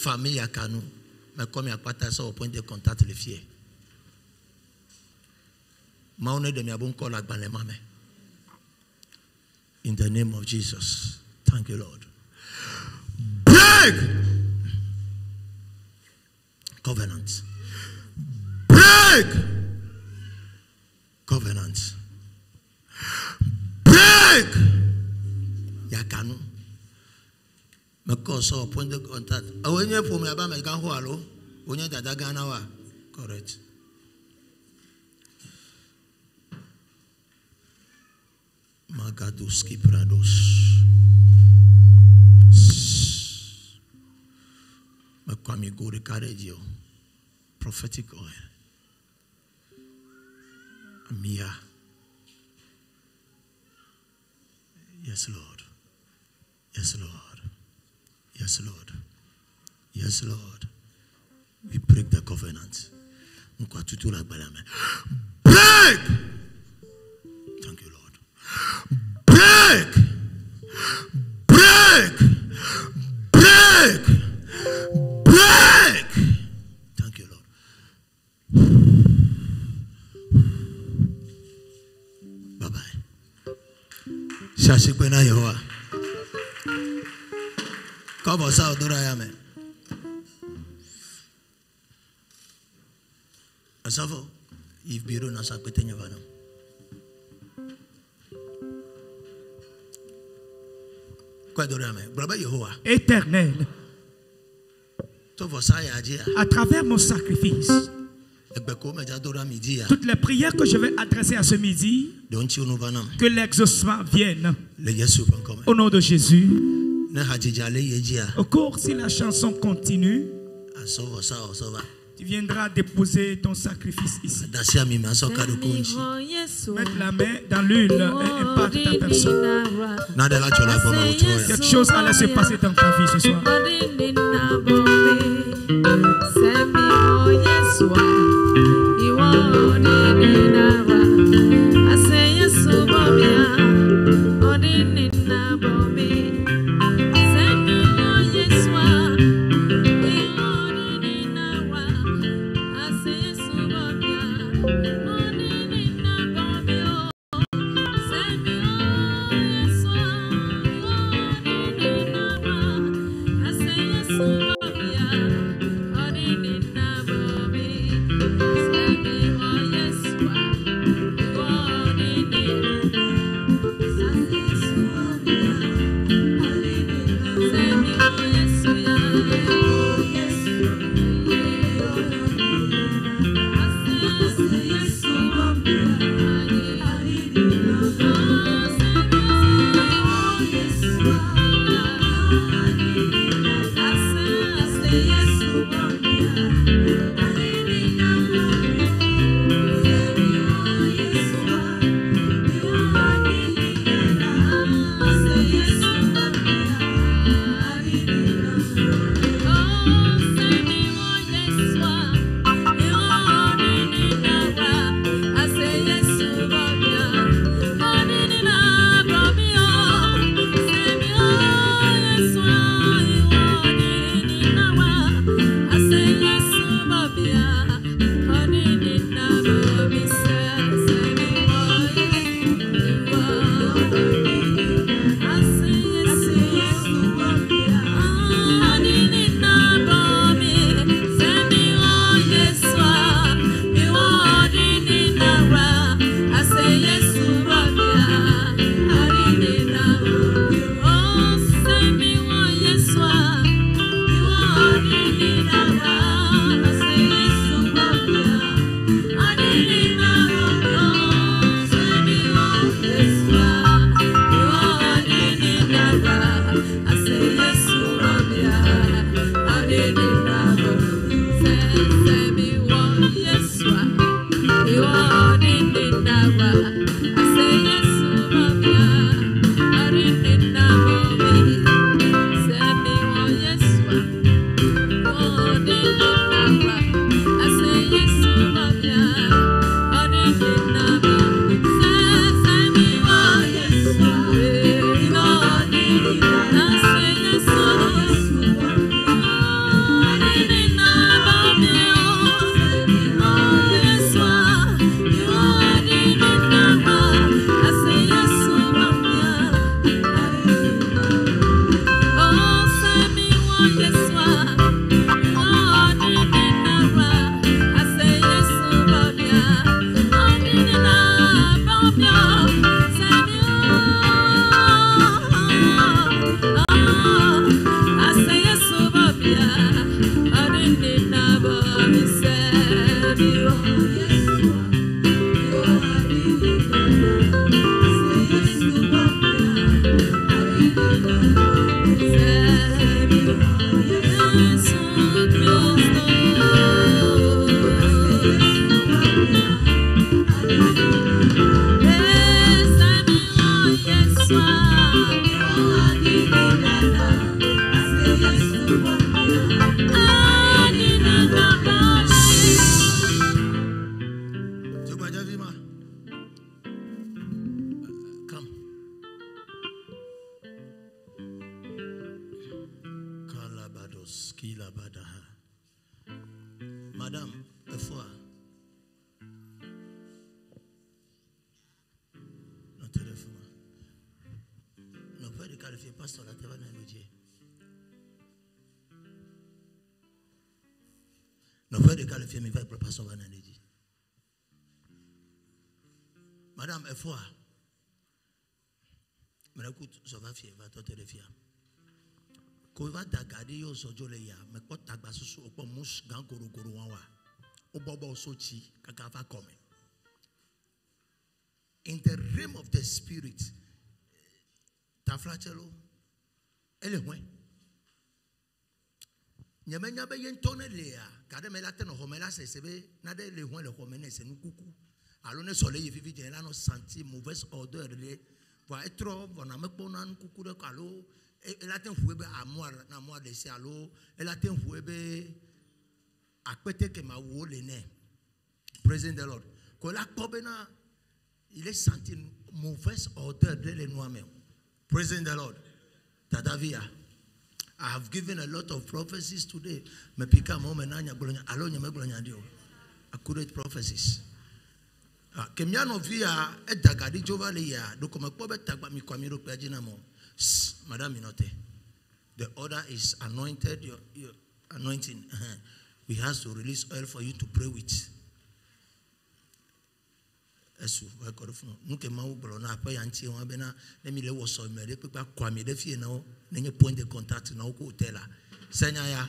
famille à Kanou. Mais comme il n'y a pas ça au point de contact les fiers. In the name of Jesus. Thank you, Lord. Break covenants. Break covenants. Break Yakanu. Because so point de contact. Awenye for me about me can hello. Onye dada Ghana wa. Correct. Magaduski Prados. Makwami go the cardio. Prophetic oil. Amia. Yes, Lord. Yes, Lord. Yes, Lord. Yes, Lord. We break the covenant. Break! Thank you, Lord. Break! Break! Break! Break! Thank you, Lord. Bye-bye. Shashipena Yehovah. Come on, South Durayame. Asafo, if biro na sakwete nyavana. Quoi Durayame? Braba Yehovah. Éternel. À travers mon sacrifice, toutes les prières que je vais adresser à ce midi, que l'exaucement vienne. Au nom de Jésus. Au cours, si la chanson continue, tu viendras déposer ton sacrifice ici. Mettre la main dans l'huile et impacte ta personne. Quelque chose allait se passer dans ta vie ce soir. Madame, une fois, notre téléphone, nous pouvons qualifier pasteur la terre dans le Dieu. Nous pouvons qualifier mes vrais pasteur dans le Dieu. Madame, une fois, mais écoute, ça va fier, va te fier. Ko va dagade yo sojo le ya me ko tagba susu opo mus gan gorogoro wan wa o bobo sochi kaka va come in the realm of the spirit ta flachelo ele hwen nyamenya be yentone le ya kade me la teno homela se sebe na de le hwen le homene se nukuku alo ne soleil vivi je la no senti mauvaise odeur le va être bona me pona nukuku de kalo. Elle a été envoyée à moi, à moi de Sialo. Elle a été envoyée à côté que ma woue le nez. Praise the Lord. Quand la cobena, il est senti une mauvaise odeur de les noix même. Praise the Lord. Tadavia. I have given a lot of prophecies today. Me pika mo menanya bolonya. Alo nyame bolonya dio. Accurate prophecies. Kemiano via edagadi jovalia. Do comme pobe tagba mi kwamiro pe ajinamo. Madam Minote, the order is anointed, your anointing. We have to release oil for you to pray with. Let me let us point the contact now. Senya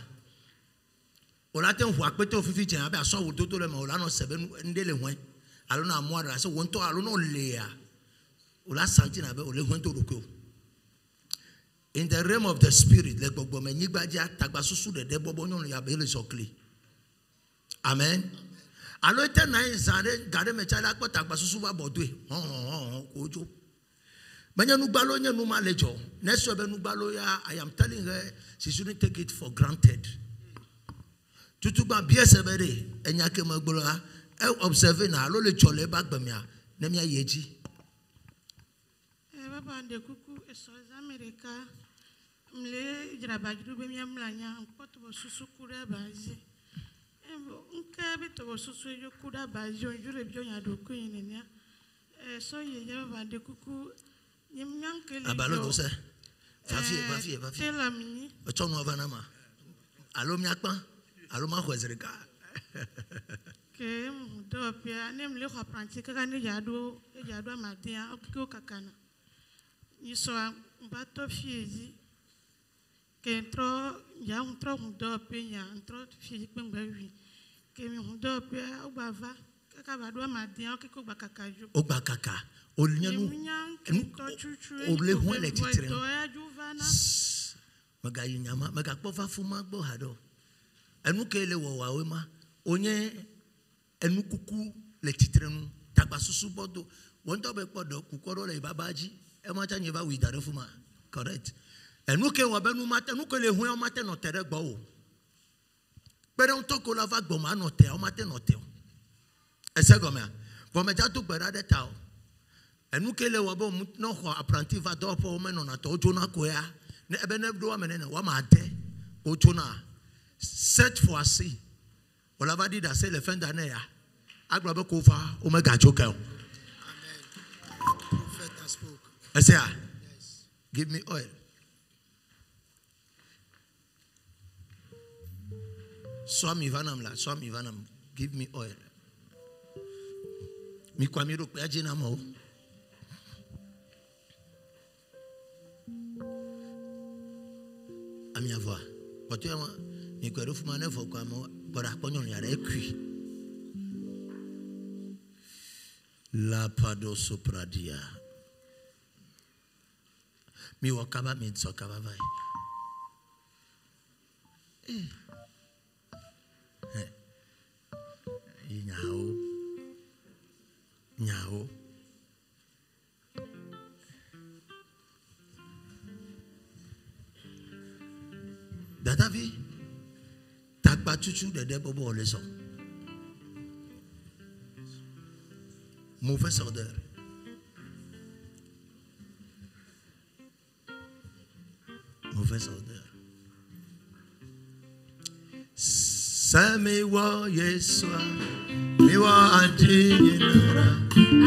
Olaten who akpeto fifi chen abe aso wo toto le ma ola no sebe ndele hwen alo na amoara se wonto alo no lea ola santi na be ole hwen to roko. In the realm of the spirit, let go me nyigbaja tagbasusu de debobo nyon ya be le sokli. Amen. Alo ete na izare gare me chala ko tagbasusu ba bodwe. Ojo. Banya nugbalo nye numa lejo. Neso be nugbalo ya, I am telling her she shouldn't take it for granted. Tutuba biesebere enyake magbolo ha observe na alo le chole bagbamia nemia yeji. Baba ndekuku esoza America mle jirabajiru be miamlanya mpoto bosusu kura bazi nka beto bosusu yo kura bazi onjure byo nyadoku yinenia so ye baba ndekuku nyamyankele abalo do se va tela mini ochono avanama alo miakpa alo ma khwezereka ke do pia nemle ko pratique ka ne jado amadia okiko kakana yiso mbato fiezi que entro ya un tro do penya entro fiezi pengba wi ke mi do pia obava kaka ba do amadia okiko gba kakaju ogba kaka olnyanu ole ho le titre maga yinyama maga kpofa fuma gbo hado enu kele wo wa we ma onye enu kuku le titre nu tagbasusu bodo wonto be podo kukoro le babaji e ma chanye ba wi dare fuma correct enu ke wo be nu mate nu ke le hu o mate no tere gbo o pere on to ko la va gbo ma no te o mate no te o ese go me bo me ja to gbera de ta o enu ke le wo be no ho apprenti va do po me no na to jona ko ya ne ebe ne do wa me ne wa ma de o jona search for a sea ola va di da se le fin d'année ya agba be ko fa o me ga joke o. I say, yes. Give me oil. Swami Vanam, give me oil. Mi kwamiro pe ajina mo. Ami avoa. Potu ya mi kwero fuma ne fo kwa mo bora ponyon ya rekui. La pado sopradia. Mi wakaba mi tsokaba vai. Nyao. Dadavi takba chuchu de debobo leso. Mauvaise odeur. Mauvaise odeur. Sami wa Yeswa, mi wa anti nara.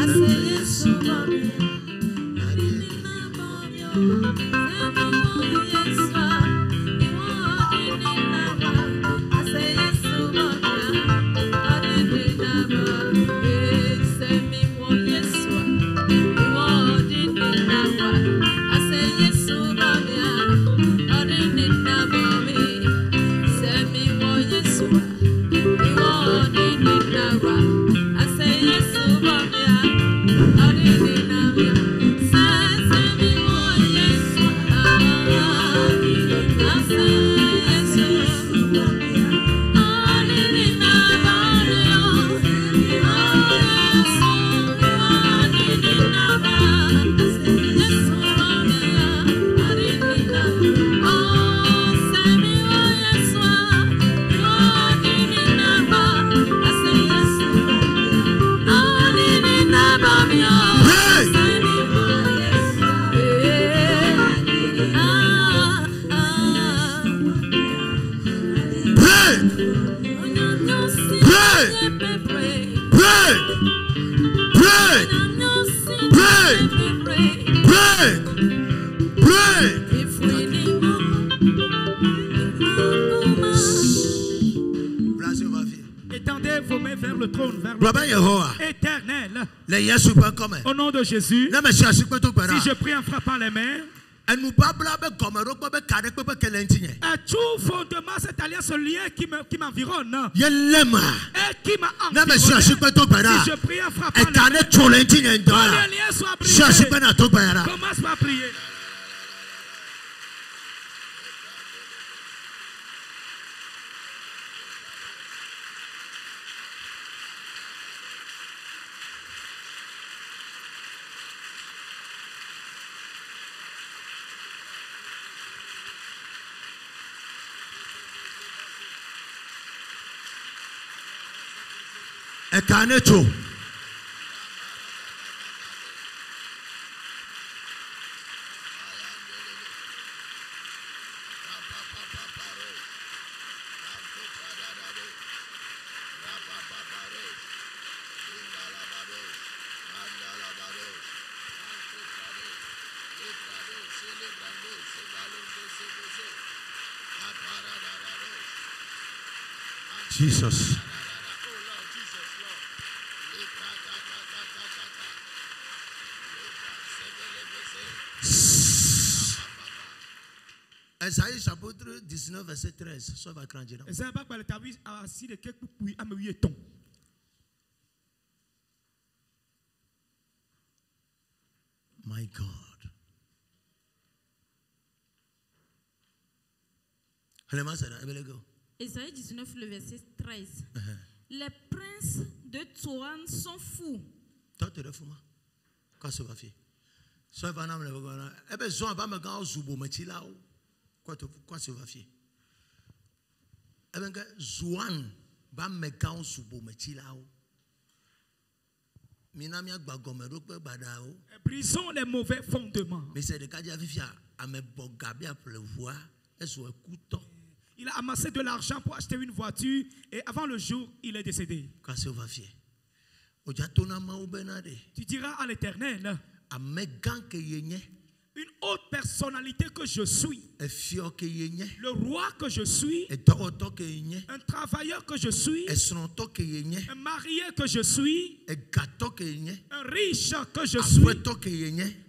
Ase Yesu mami, adini na mami. Sami wa Yesu, mi wa adini na mami. Ase Yesu mami, adini na mami. Sami wa Yesu, mi wa adini na mami. Ase Yesu mami, adini na mami. Sami wa Yesu, ase Yesu mami, adini na mami. Étendez vos mains vers le trône, vers l'éternel. Au nom de Jésus, si je prie en frappant les mains, à tout fondement, cette alliance, ce lien qui m'environne et qui m'a environné, si je prie en frappant les mains, que les liens soient brisés. Commence par prier. Ekanecho. Jesus. Esaïe chapitre 19 verset 13. Ça va craindre. My God. Esaïe 19 le verset 13. Les princes de Tsoan sont fous. Toi tu es fou. Quoi ça va faire? Ça va nous le. Eh ben Zoan va me gagner au zubo metila. Quoi ça va faire? Eh ben Zoan va me gagner au zubo metila. Brisons les mauvais fondements. Mais c'est le cas de Vivia à me bogaber pour le voir. Il a amassé de l'argent pour acheter une voiture et avant le jour, il est décédé. Tu diras à l'Éternel, une autre personnalité que je suis, le roi que je suis, un travailleur que je suis, un marié que je suis, un riche que je suis,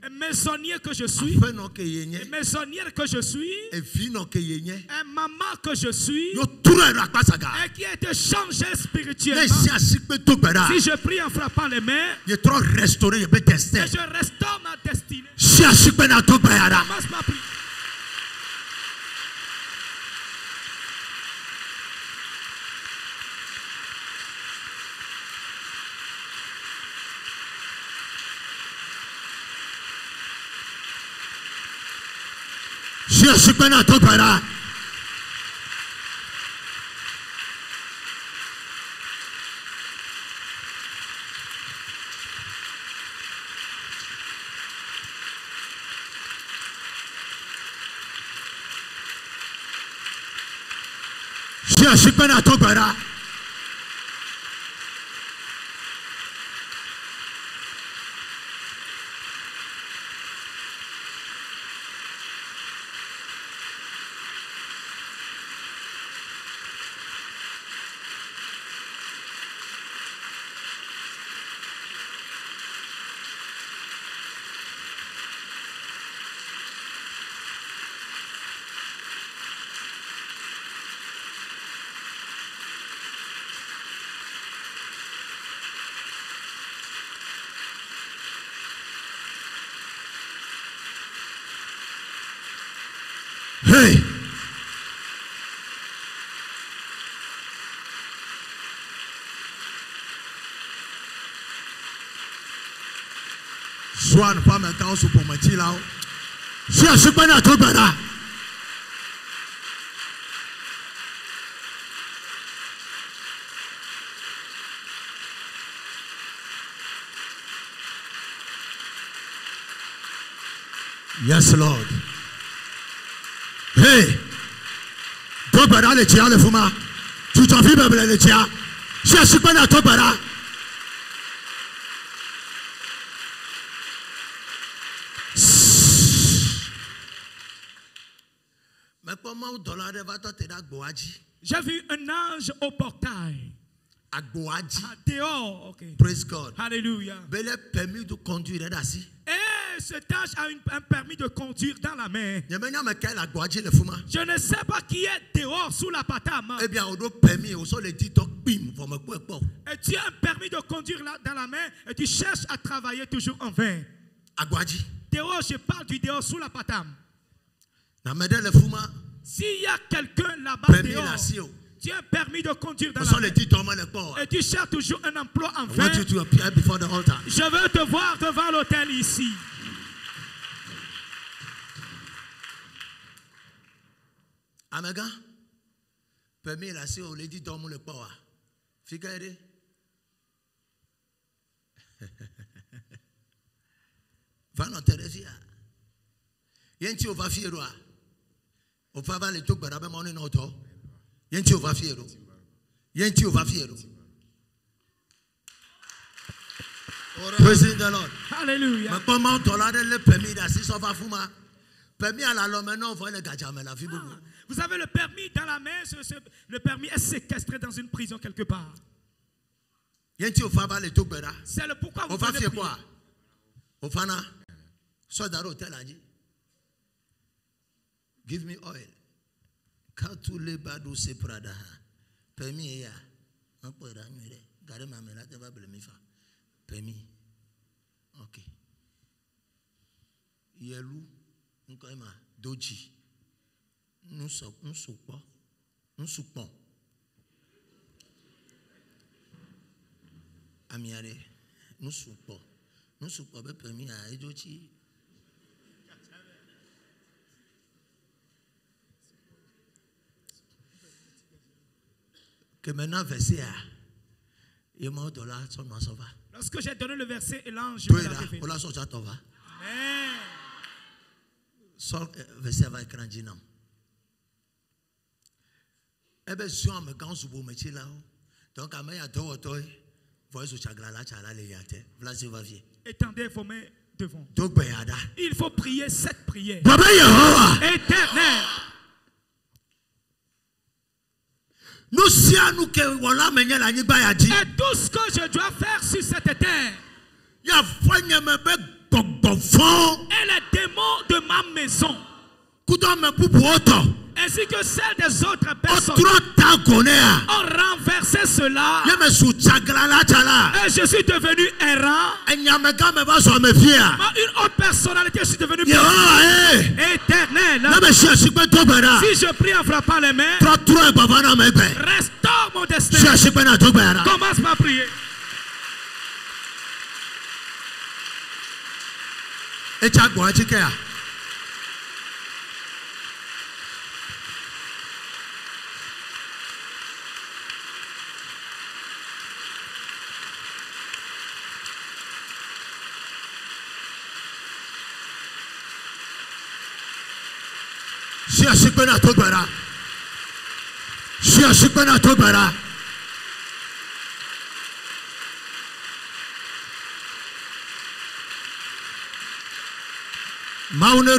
un maisonnier que je suis, une maisonnière que je suis, un maman que je suis, et qui a été changé spirituellement. Si je prie en frappant les mains, et je restaure ma destinée. Commence par prier. Hey! Soit ne pas mettre en sous pour me là. Je suis pas dans tout bana. Yes, Lord. Hey! Tout bana le tia le fuma. Tu t'en fais même le tia. Je suis pas dans tout bana. J'ai vu un ange au portail. Dehors, okay. Praise God. Hallelujah. Permis de conduire. Et cet ange a un permis de conduire dans la main. Je ne sais pas qui est dehors sous la patame. Eh bien, on doit permis. Et tu as un permis de conduire dans la main et tu cherches à travailler toujours en vain. Dehors, je parle du dehors sous la patame. S'il y a quelqu'un là-bas dehors, tu as un permis de conduire dans la main et tu cherches toujours un emploi en vain, je veux te voir devant l'autel ici. Amega, permis la si on l'a dit dans le power. Figurez. Va dans Térésia. Yenti on va fier roi. On va voir les trucs barabe mon auto. Yenti on va fier. Yenti on va fier. Praise the Lord. Hallelujah. Mais comment on a le permis d'assis on va fumer. Permis à la lome non on va le gadjame la vie beaucoup. Vous avez le permis dans la main, le permis est séquestré dans une prison quelque part. C'est le pourquoi vous venez prier. Quoi? Au fana, soit dans l'hôtel a dit, give me oil. Quand tous les badous se prada, permis ya, on peut ramener. Gardez ma main là, tu vas blâmer fa. Permis, ok. Yelou, on connaît ma doji. Nous soupons. Amiare, nous soupons. Nous soupons, permis à Edochi. Que maintenant, verset A, il m'a donné son nom. Lorsque j'ai donné le verset et l'ange me l'a révélé. Amen. Son verset va écrire en donc, étendez vos mains devant. Il faut prier cette prière. Éternel. Et tout ce que je dois faire sur cette terre. Et les démons de ma maison. Ainsi que celles des autres personnes ont renversé cela. Et je suis devenu errant. Une autre personnalité, je suis devenu éternel. Si je prie en frappant les mains, restaure mon destin. Commence par prier. suis super à tout bara. Mauner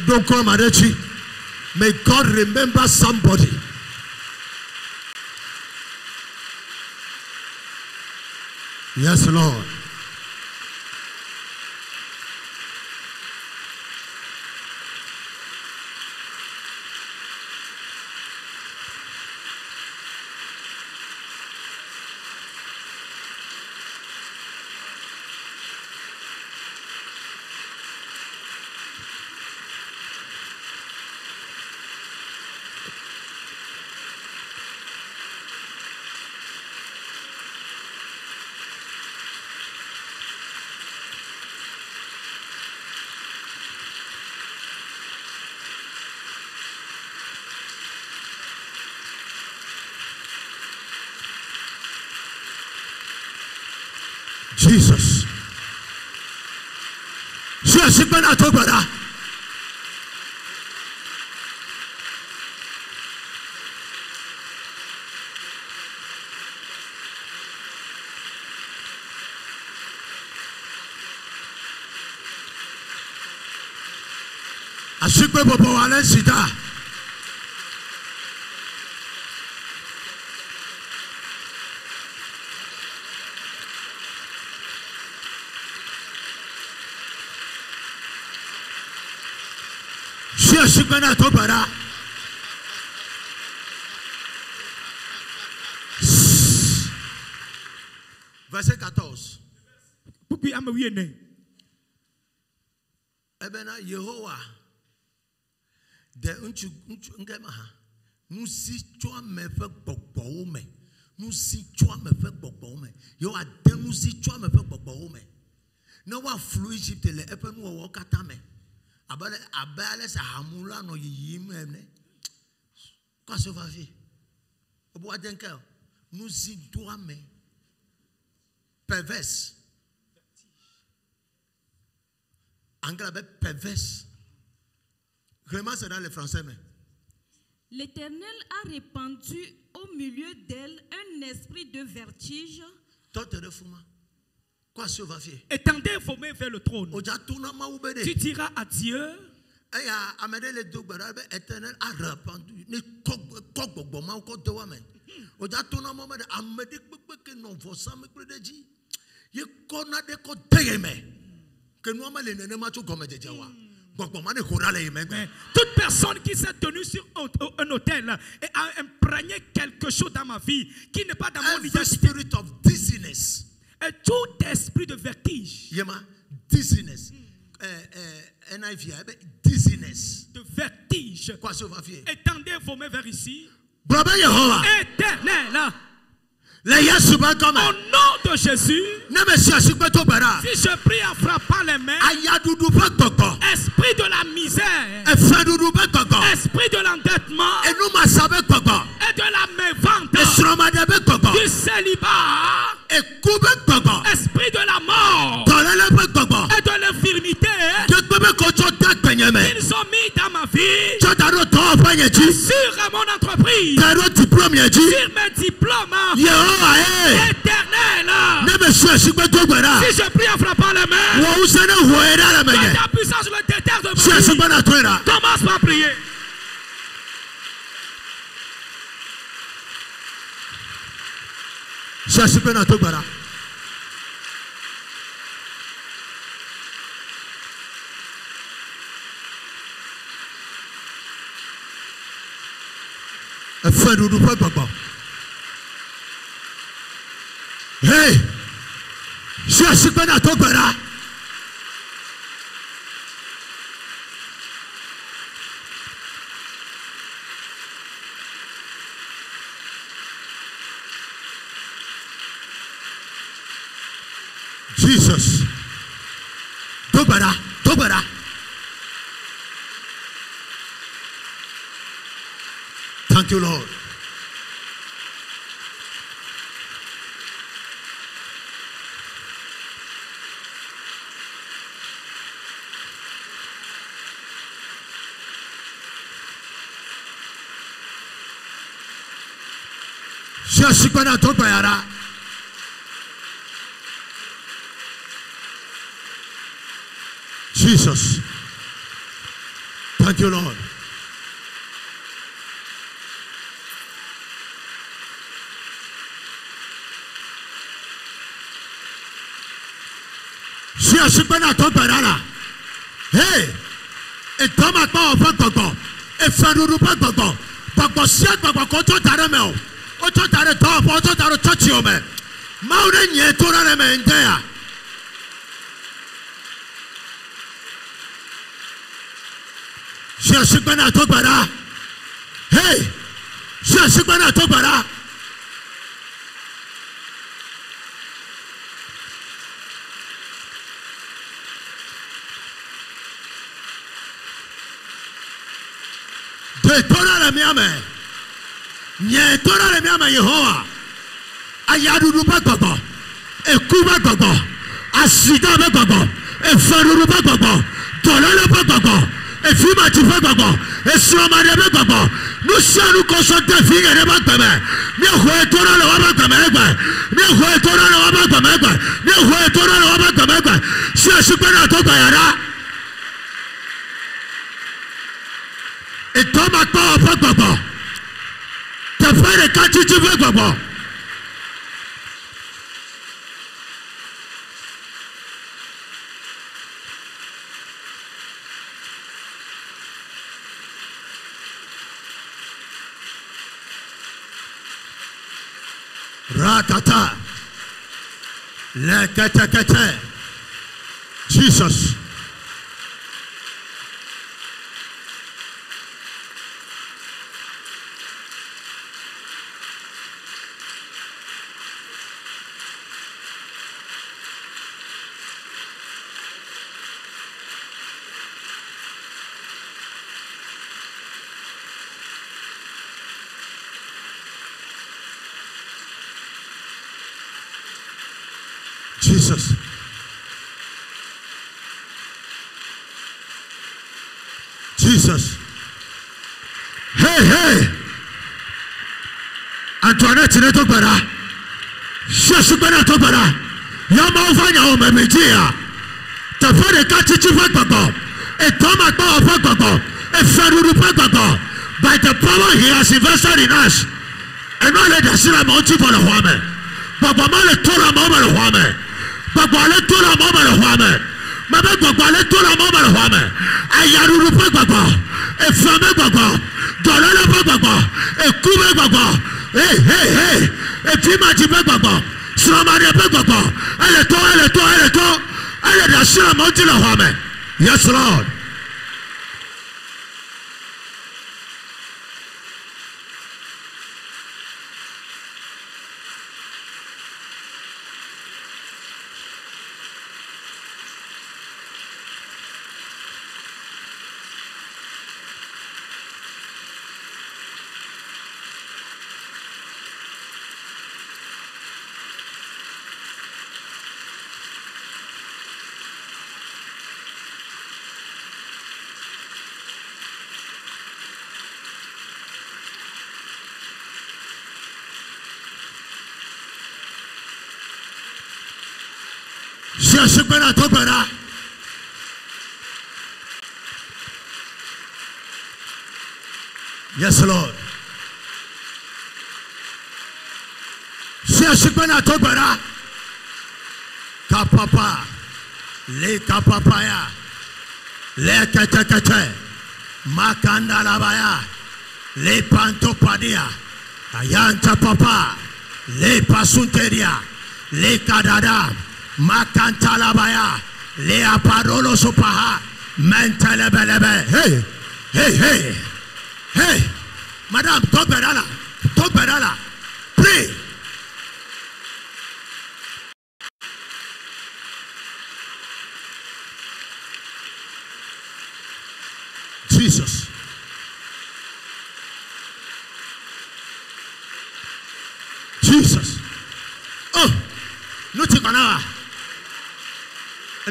doko marechi. May God remember somebody. Yes, Lord. Jesus. Je suis pas à toi, voilà. Je suis pas pour aller sida. Je suis pas à toi, voilà. Verset 14. Pourquoi am oui né? Ebena Yehowa de unchu ngema ha. Nous si toi me fait gbogbo me. Nous si toi me fait gbogbo me. Yehowa de nous si toi me fait gbogbo me. No wa flu Egypt le epe nu wo kata me. Abale sa hamula no yim ene. Quoi ça va faire? Obo adenka nous si toi me perverse. Anglais perverse. Vraiment, c'est dans le français, mais. L'Éternel a répandu au milieu d'elle un esprit de vertige. Quoi ça va faire? Étendez vos mains vers le trône. Tu diras à Dieu. L'Éternel a répandu. Toute personne qui s'est tenue sur un hôtel et a imprégné quelque chose dans ma vie qui n'est pas dans mon identité. Spirit of dizziness. Et tout esprit de vertige. Dizziness. NIV, dizziness. De vertige. Quoi ça va faire? Étendez vos mains vers ici. Éternel. Au nom de Jésus, si je prie en frappant les mains, esprit de la misère, esprit de l'endettement et de la mévente, du célibat, esprit de la mort et de l'infirmité, ils ont mis dans ma vie, sur mon entreprise, sur mes diplômes, éternel. Si je prie en frappant les mains, que ta puissance le déterre de ma vie. Commence par prier. Hey, je suis pas à toi, bara. Jesus, Tobara, Tobara. Thank you, Lord. Jesus. Thank you, Lord. Hey, et dans ma part, on va gogo. Et faire nous pas gogo. Gogo, si à gogo, quand on t'a remis, on t'a remis, on t'a remis, touch you, man. Maudit n'y est tout dans les mains d'Indéa. Je suis pas à Tobara. Hey, je suis pas à Tobara. De tora la miame. Nye tora la miame Yehowa. Ayadu ba gogo. E kuba gogo. Asida ba gogo. E faru ba gogo. Dolala ba gogo. E fima ti ba gogo. E soma de ba gogo. Nous sommes concentrés finir de ba gogo. Mi ho tora la ba gogo. Mi ho tora la ba gogo. Mi ho tora la ba gogo. Je suis pas à Tobara. Et toi maintenant, on va gogo. Tu fais les cas tu veux gogo. Ratata. Le kete. Jesus. Jesus. Jesus. Hey. Antoinette ne to bara. Je bara to bara. Yama ofanya o memedia. Ta fere ka chichi fa gogo. E toma to fa gogo. E feruru fa gogo. By the power he has invested in us. And all the sila mo chi for the woman. Baba male tora mo le woman. Gbogbo tó la mọ́ bẹ̀rẹ̀ wá mẹ́. Mẹ́bẹ́ gbogbo tó la mọ́ bẹ̀rẹ̀ wá mẹ́. Ayaruru pẹ́ gbogbo. Efame gbogbo. Dọ̀lọ́lọ́ pẹ́ gbogbo. Eku pẹ́ gbogbo. Hey. Efimaji pẹ́ gbogbo. Sọmọdé pẹ́ gbogbo. Ẹlẹ́tọ́. Ẹlẹ́dà sílẹ̀ mọ́ ti lẹ̀ wá mẹ́. Yes, Lord. Je suis pas à Tobara. Yes, Lord. Je suis pas à Tobara. Kapapa. Les kapapaya. Les kete. Makanda labaya. Les pantopadia. Ayanta papa. Les pasunteria. Les kadada. Makanta labaya, le aparolo sopaha, mentelebelebe. Hey, Madame, Toberala, pray. Jesus. Oh, nous te connaissons.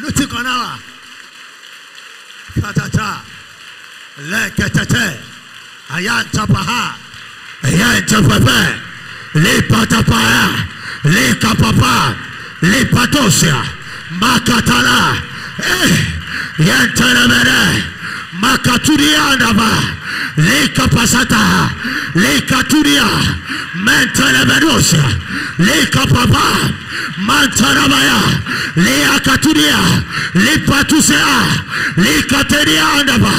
Nous te connaissons. Katata. Le ketete. Ayanta paha. Ayanta pepe. les patapaya, les kapapa, les patosia, makatala, yantanamere, makaturia andaba, les kapasata, les katuria, mentelemedosia, les kapapa, mantarabaya, les akaturia, les patusia, les kateria andaba,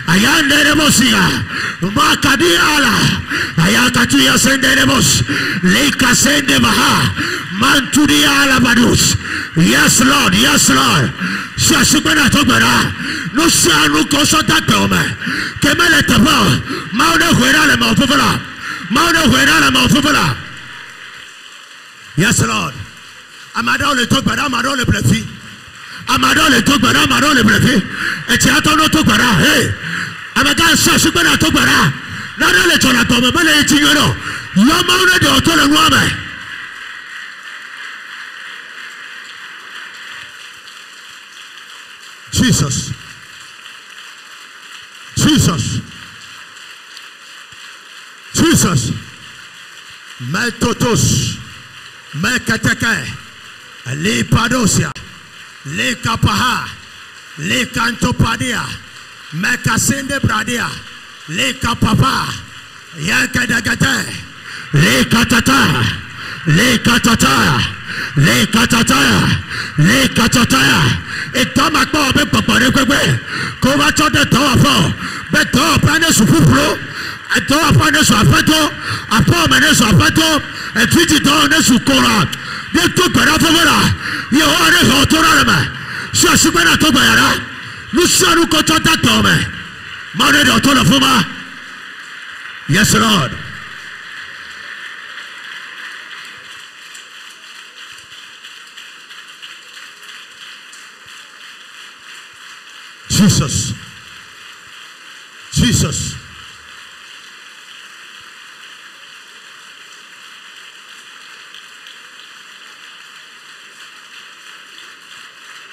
ayanderemosia, makadiala, ayakatuya senderemos, les kasende baha, manturia la badus. Yes Lord, yes Lord. Shashibana tobera. Nous sommes consommateurs. Kemele tabo. Mauna huera le maufufala. Mauna huera le maufufala. Yes Lord. Amado le tobera, amado le blefi. Amado le tobera, amado le blefi. Et tu attends le tobera. Hey. Amada shashibana tobera. Nada le tola tome. Mele itignoro. Yamauna de otole nuame. Jesus. Jesus. Jesus. Me totos. Me kateke. Le padosia. Le kapaha. Le cantopadia. Me kasende bradia. Le kapapa. Yankadagate. Le katata. Le katata. Le katata. Le katata. Et toi maintenant, on peut préparer quoi? Comment tu te dois faire? Mais toi, prendre ce pouplo, et toi, prendre ce affato, après, mener ce affato, et puis tu dois aller sur Coran. De tout par là, voilà. Il y a un retour à la main. Si je suis bien à toi, nous sommes contents d'être mais. Mané de toi, la fuma. Yes, Lord. Jesus. Jesus.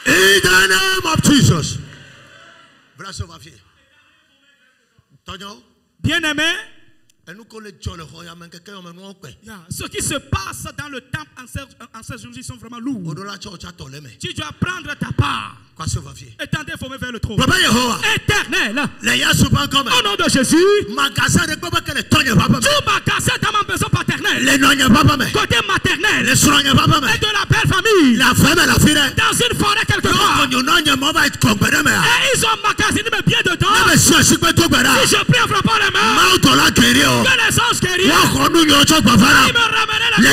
In the name of Jesus. Bien-aimé, ce qui se passe dans le temple en ces jours sont vraiment lourds. Tu dois prendre ta part. Étendez vos mains vers le trône. Éternel. Au nom de Jésus. Tout magasin dans ma maison paternelle. Côté maternel. Et de la belle famille. Dans une forêt quelque part. Et ils ont magasiné mes pieds dedans. Si je prie en frappant les mains. Que les anges guérissent. Ils me ramenaient la vie.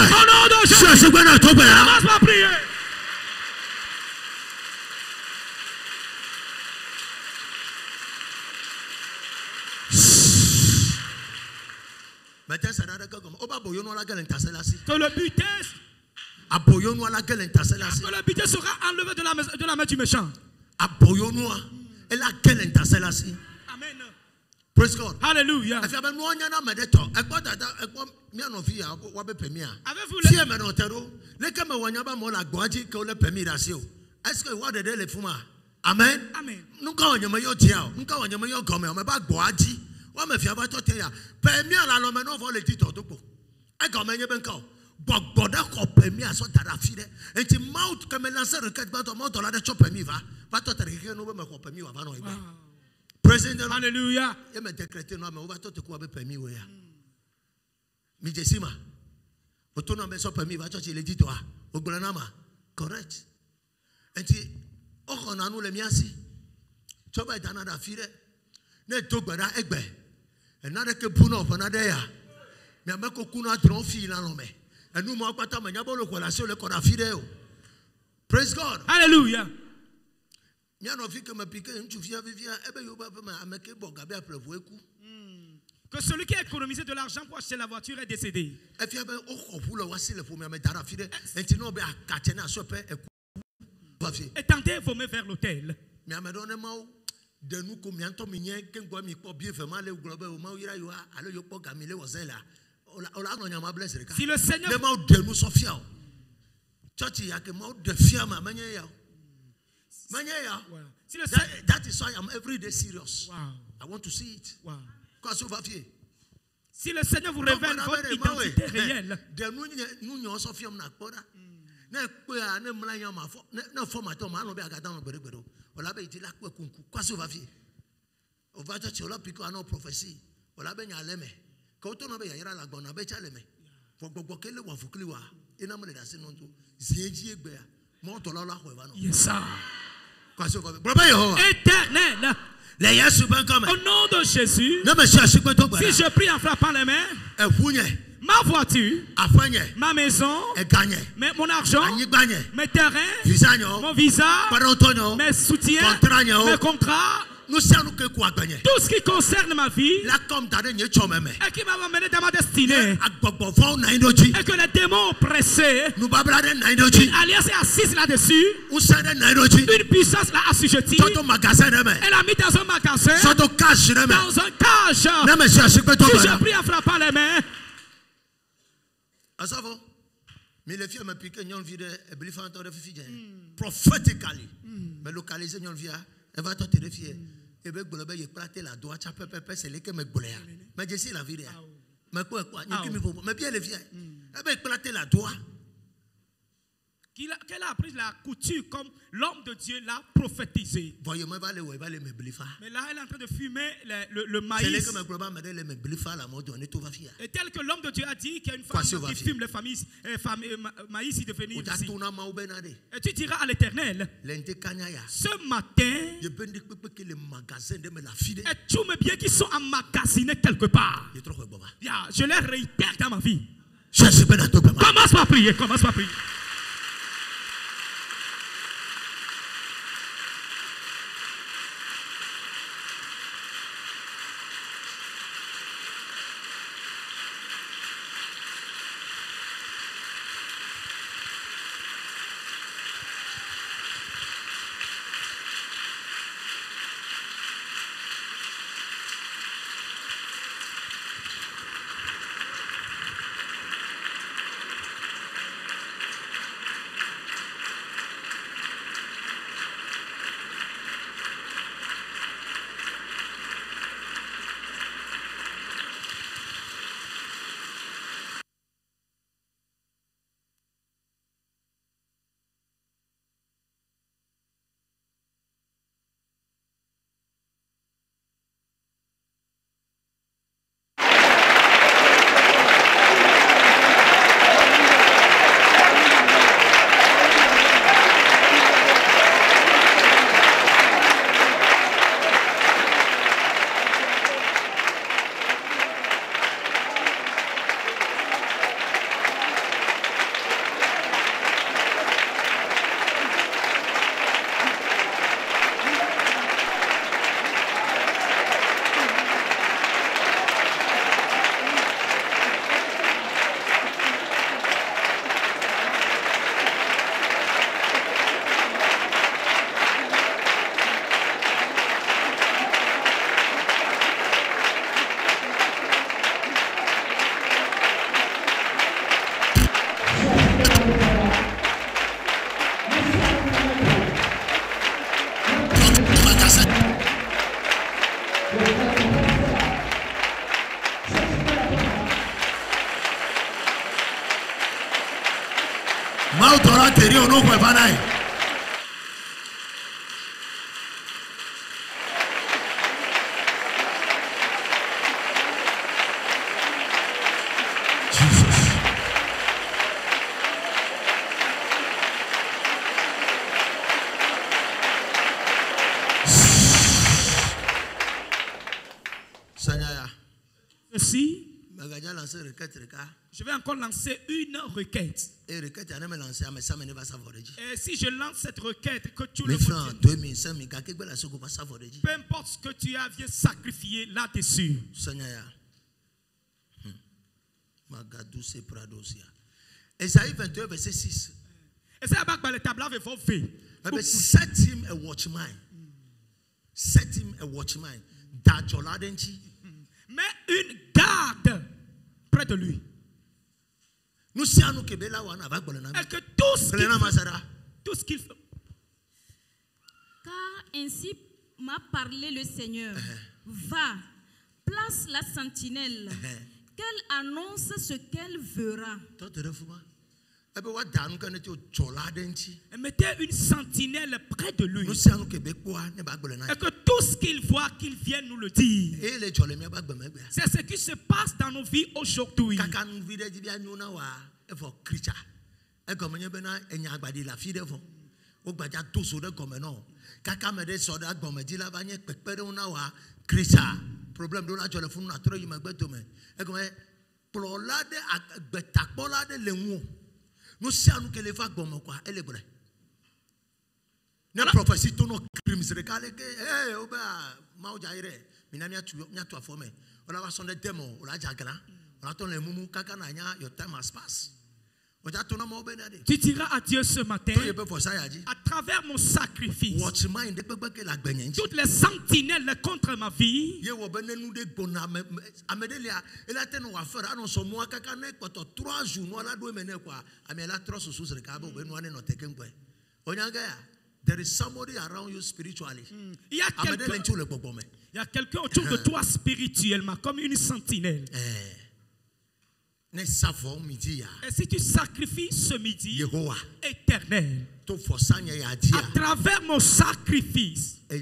Au nom de Jésus. Commence ma prière. Que le butin sera enlevé de la main du méchant. Amen. Praise God. Hallelujah. Avez-vous Amen. Amen. Hallelujah. Correct. On a nous les miasi. Tu vas être dans file. Ne togbara egbe. Et n'a que pour nous panadea. Mais avec aucun autre fil en l'homme. Et nous m'en pas ta manière pour le relation le qu'on a file. Praise God. Hallelujah. Que celui qui a économisé de l'argent pour acheter la voiture est décédé. Étendez vos mains vers l'autel. Si le Seigneur that is why I'm every day serious. Wow. I want to see it. Wow. Si le Seigneur vous révèle votre identité réelle, éternel. Au nom de Jésus, si je prie en frappant les mains, ma voiture, ma maison, mon argent, mes terrains, mon visa, mes soutiens, mes contrats, tout ce qui concerne ma vie et qui m'a amené dans ma destinée, et que les démons pressés, une alliance est assise là-dessus, une puissance l'a assujettie, elle l'a mis dans un magasin, dans un cage. Si je prie en frappant les mains, prophétically, mais localiser elle va te défier. Et bien, il prête la doigt, tu peux c'est les que me bolé. Mais je sais la vie. Mais quoi, mais bien les vieux. Eh bien, il prête la doigt. Qu'elle a appris la couture comme l'homme de Dieu l'a prophétisé. Mais là, elle est en train de fumer le maïs. Et tel que l'homme de Dieu a dit qu'il y a une femme qui fume le maïs, il devait venir ici. Et tu diras à l'Éternel, ce matin, et tous mes biens qui sont emmagasinés quelque part, je les réitère dans ma vie. Commence par prier, commence par prier. Je vais encore lancer une requête. Et si je lance cette requête, que tu le vois, peu importe ce que tu as, viens sacrifier là-dessus. Esaïe 21, verset 6. Set him a watchman. Set him a watchman. Mais une garde près de lui. Et que tout ce qu'il fait. Car ainsi m'a parlé le Seigneur. Va, place la sentinelle, qu'elle annonce ce qu'elle verra. Mettez une sentinelle près de lui. Et que tout ce qu'il voit, qu'il vienne nous le dire. C'est ce qui se passe dans nos vies aujourd'hui. Problème de la téléphone na trop yima gbetome e comme plolade agbetakbolade lenwo no sianu ke le fa gbomo kwa elebre na prophecy to no crimes rekale ke oba mauja ire minami atu afome ola wa sonde demo ola jagara ola ton le mumu kaka na nya your time has passed. Tu diras à Dieu ce matin, à travers mon sacrifice, toutes les sentinelles contre ma vie, there is somebody around you spiritually. Il y a quelqu'un autour de toi spirituellement, comme une sentinelle. Et si tu sacrifies ce midi, Éternel, à travers mon sacrifice, que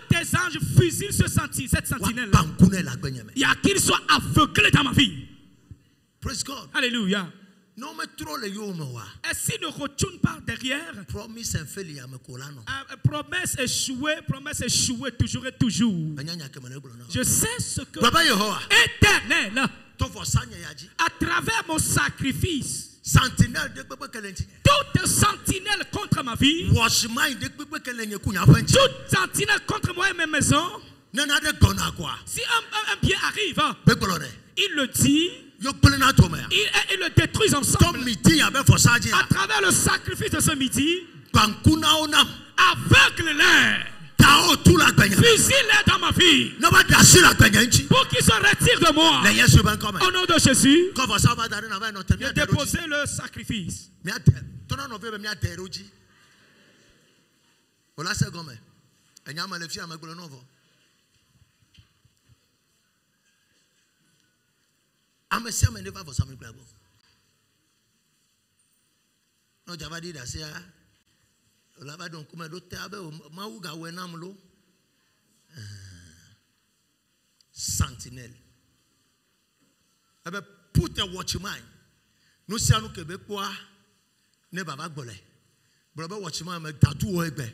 tes anges fusillent cette sentinelle-là. Qu'il soit aveuglé dans ma vie. Praise God. Alléluia. Et s'il ne retourne pas derrière, promesse échouée toujours et toujours. Je sais ce que Éternel, à travers mon sacrifice, toute sentinelle contre ma vie, toute sentinelle contre moi et mes maisons, si un bien arrive, il le dit, ils le détruisent ensemble. À travers le sacrifice de ce midi, aveugle-les, fusille-les dans ma vie, pour qu'ils se retirent de moi. Au nom de Jésus, j'ai déposé le sacrifice. Amesia me never for some people. No javadi da sia. Olaba don kuma do tabe mauga wenamlo. Sentinel. Abe put a watchman. No sia no kebe kwa ne baba gbole. Brother watchman me tattoo egbe.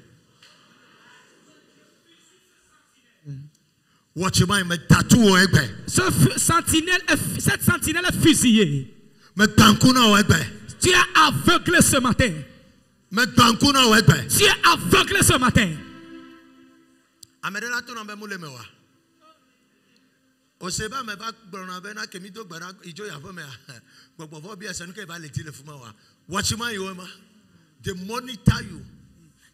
Watchman me tattoo egbe. Cette sentinelle est fusillée. Tu es aveuglé ce matin. Tu es aveuglé ce matin. They monitor you.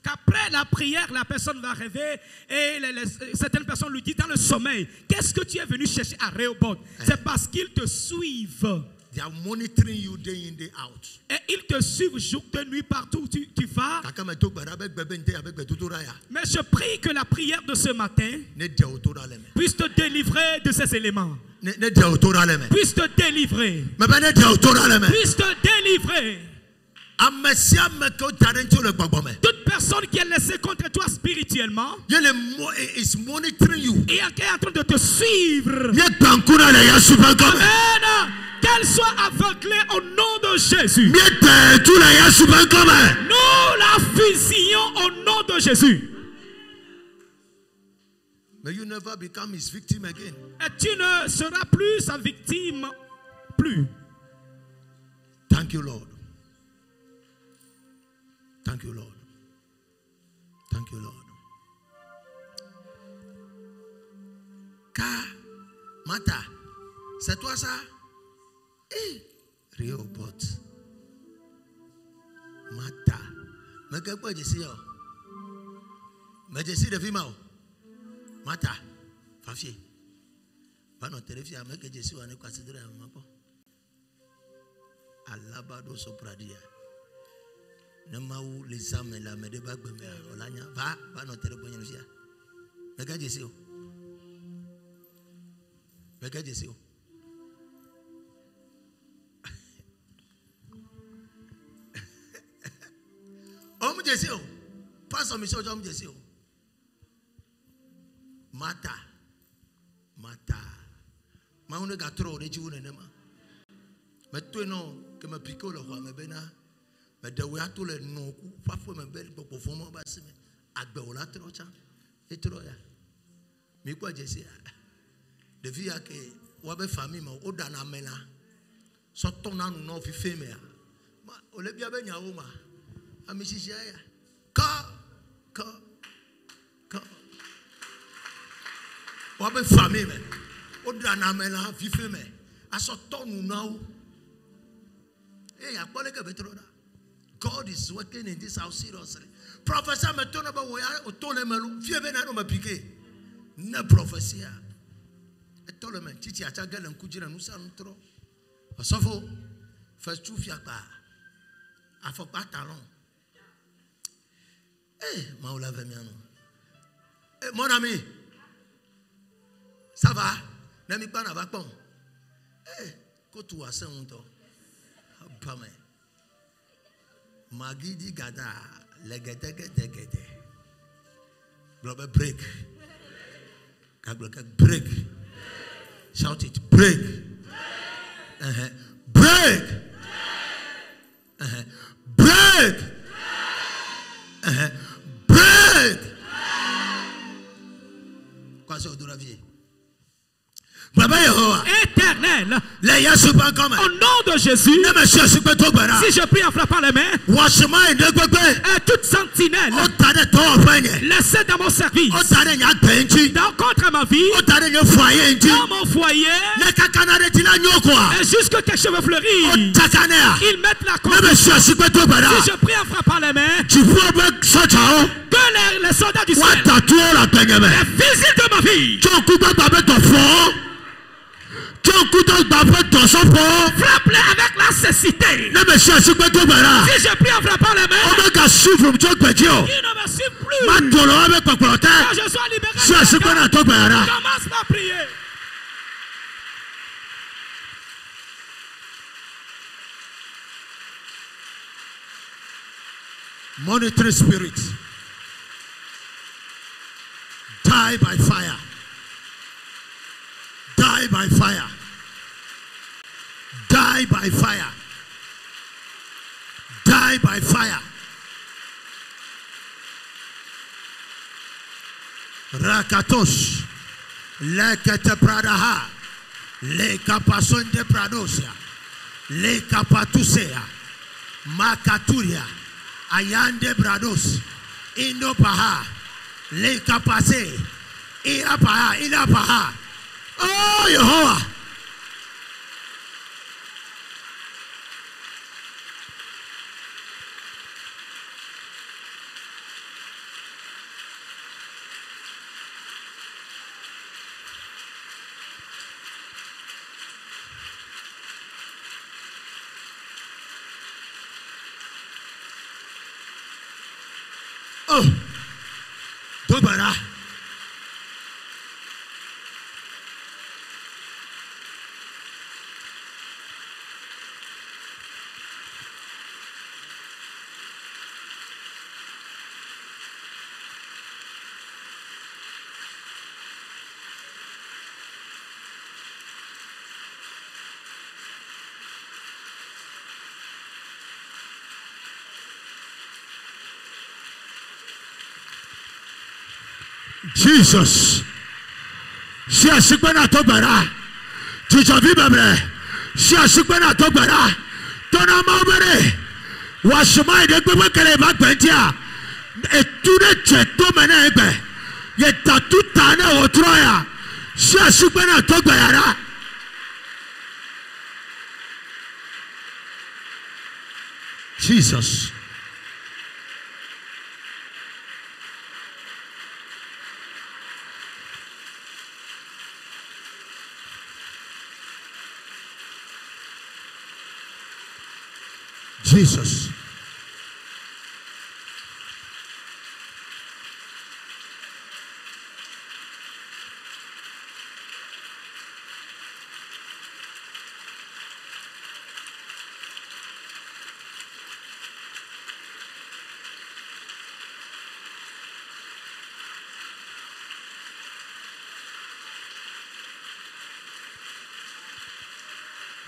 Qu'après la prière, la personne va rêver et certaines personnes lui disent dans le sommeil, qu'est-ce que tu es venu chercher à Rehoboth? C'est parce qu'ils te suivent. They are monitoring you day in, day out. Et ils te suivent jour et nuit partout où tu vas. Mais je prie que la prière de ce matin puisse te délivrer de ces éléments. Puisse te délivrer. Puisse te délivrer. Toute personne qui est laissée contre toi spirituellement is monitoring you. Et qui est en train de te suivre. Amen. Qu'elle soit aveuglée au nom de Jésus. Nous la fusillons au nom de Jésus. May you never become his victim again. Et tu ne seras plus sa victime. Plus. Thank you, Lord. Thank you, Lord. Thank you, Lord. Car, Mata, c'est toi ça? Eh, Rehoboth. Mata. Mais qu'est-ce que je sais? Mais je sais de vie, Mata. Fafié. Pas notre téléphone, mais que je suis en équateur à ma part. Alabado sopradia. Nemaou les âmes la me débat olanya va notre téléphone nous mais que je sais. Regarde ici. Homme de Dieu. Pas son mission d'homme de Dieu. Mata. Ma on est trop de Dieu nema. Mais toi non que me pique le roi me bena. Mais de où a tout le nom parfois me belle pour fond basse mais agbe ola trop cha. Et trop ya. Mais quoi je sais. De vie à que ou avec famille mais au dana mena. So tona nous non fi feme ya. Ma o le bia be nya o ma. Ami si ya. Ka ou avec famille mais au dana mena fi feme. A so tonu na o. Hey, I call it a better. God is working in this house seriously. Professor me tourne ba wo ya o to le melu. Fie be na no ma piqué. Na prophecy. E to le men titi acha gele nkujira nu sa ntro. Osofo first tu fia pa. Afo pa talon. Ma ola ve miano. Mon ami. Ça va? Na mi pa na va pon. Ko tu ase unto. Pame. Magidi gada legete. Blobe break. Break. Shout it. Break. Break. Break. Break. Quoi c'est au vie? Éternel, au nom de Jésus, si je prie en frappant les mains, et toute sentinelle laissée dans mon service, contre ma vie, dans mon foyer, et jusque tes cheveux fleuris, ils mettent la confusion. Si je prie en frappant les mains, que les soldats du ciel, les visites de ma vie, frappe-les avec la cécité. Si je prie en frappant les mains, ils ne me suivent plus. Quand je sois libéré, commence par prier. Monitoring spirit, die by fire. Die by fire. Die by fire. Die by fire. Rakatos. Lekete pradaha. Le capason de pradosia. Le capatusea. Makaturia. Ayande brados. Inopaha. Le capase. Ilapaha. Oh, Yehovah. Oh, Dobara. Jesus. Si a sikpena togbara. Tijavi bebre. Si a sikpena togbara. Tona maubere. Washima ide gbegbe kele ba gbentia. Etude cheto mena egbe. Ye tatu tane otroya. Si a sikpena togbara. Jesus. Jesus.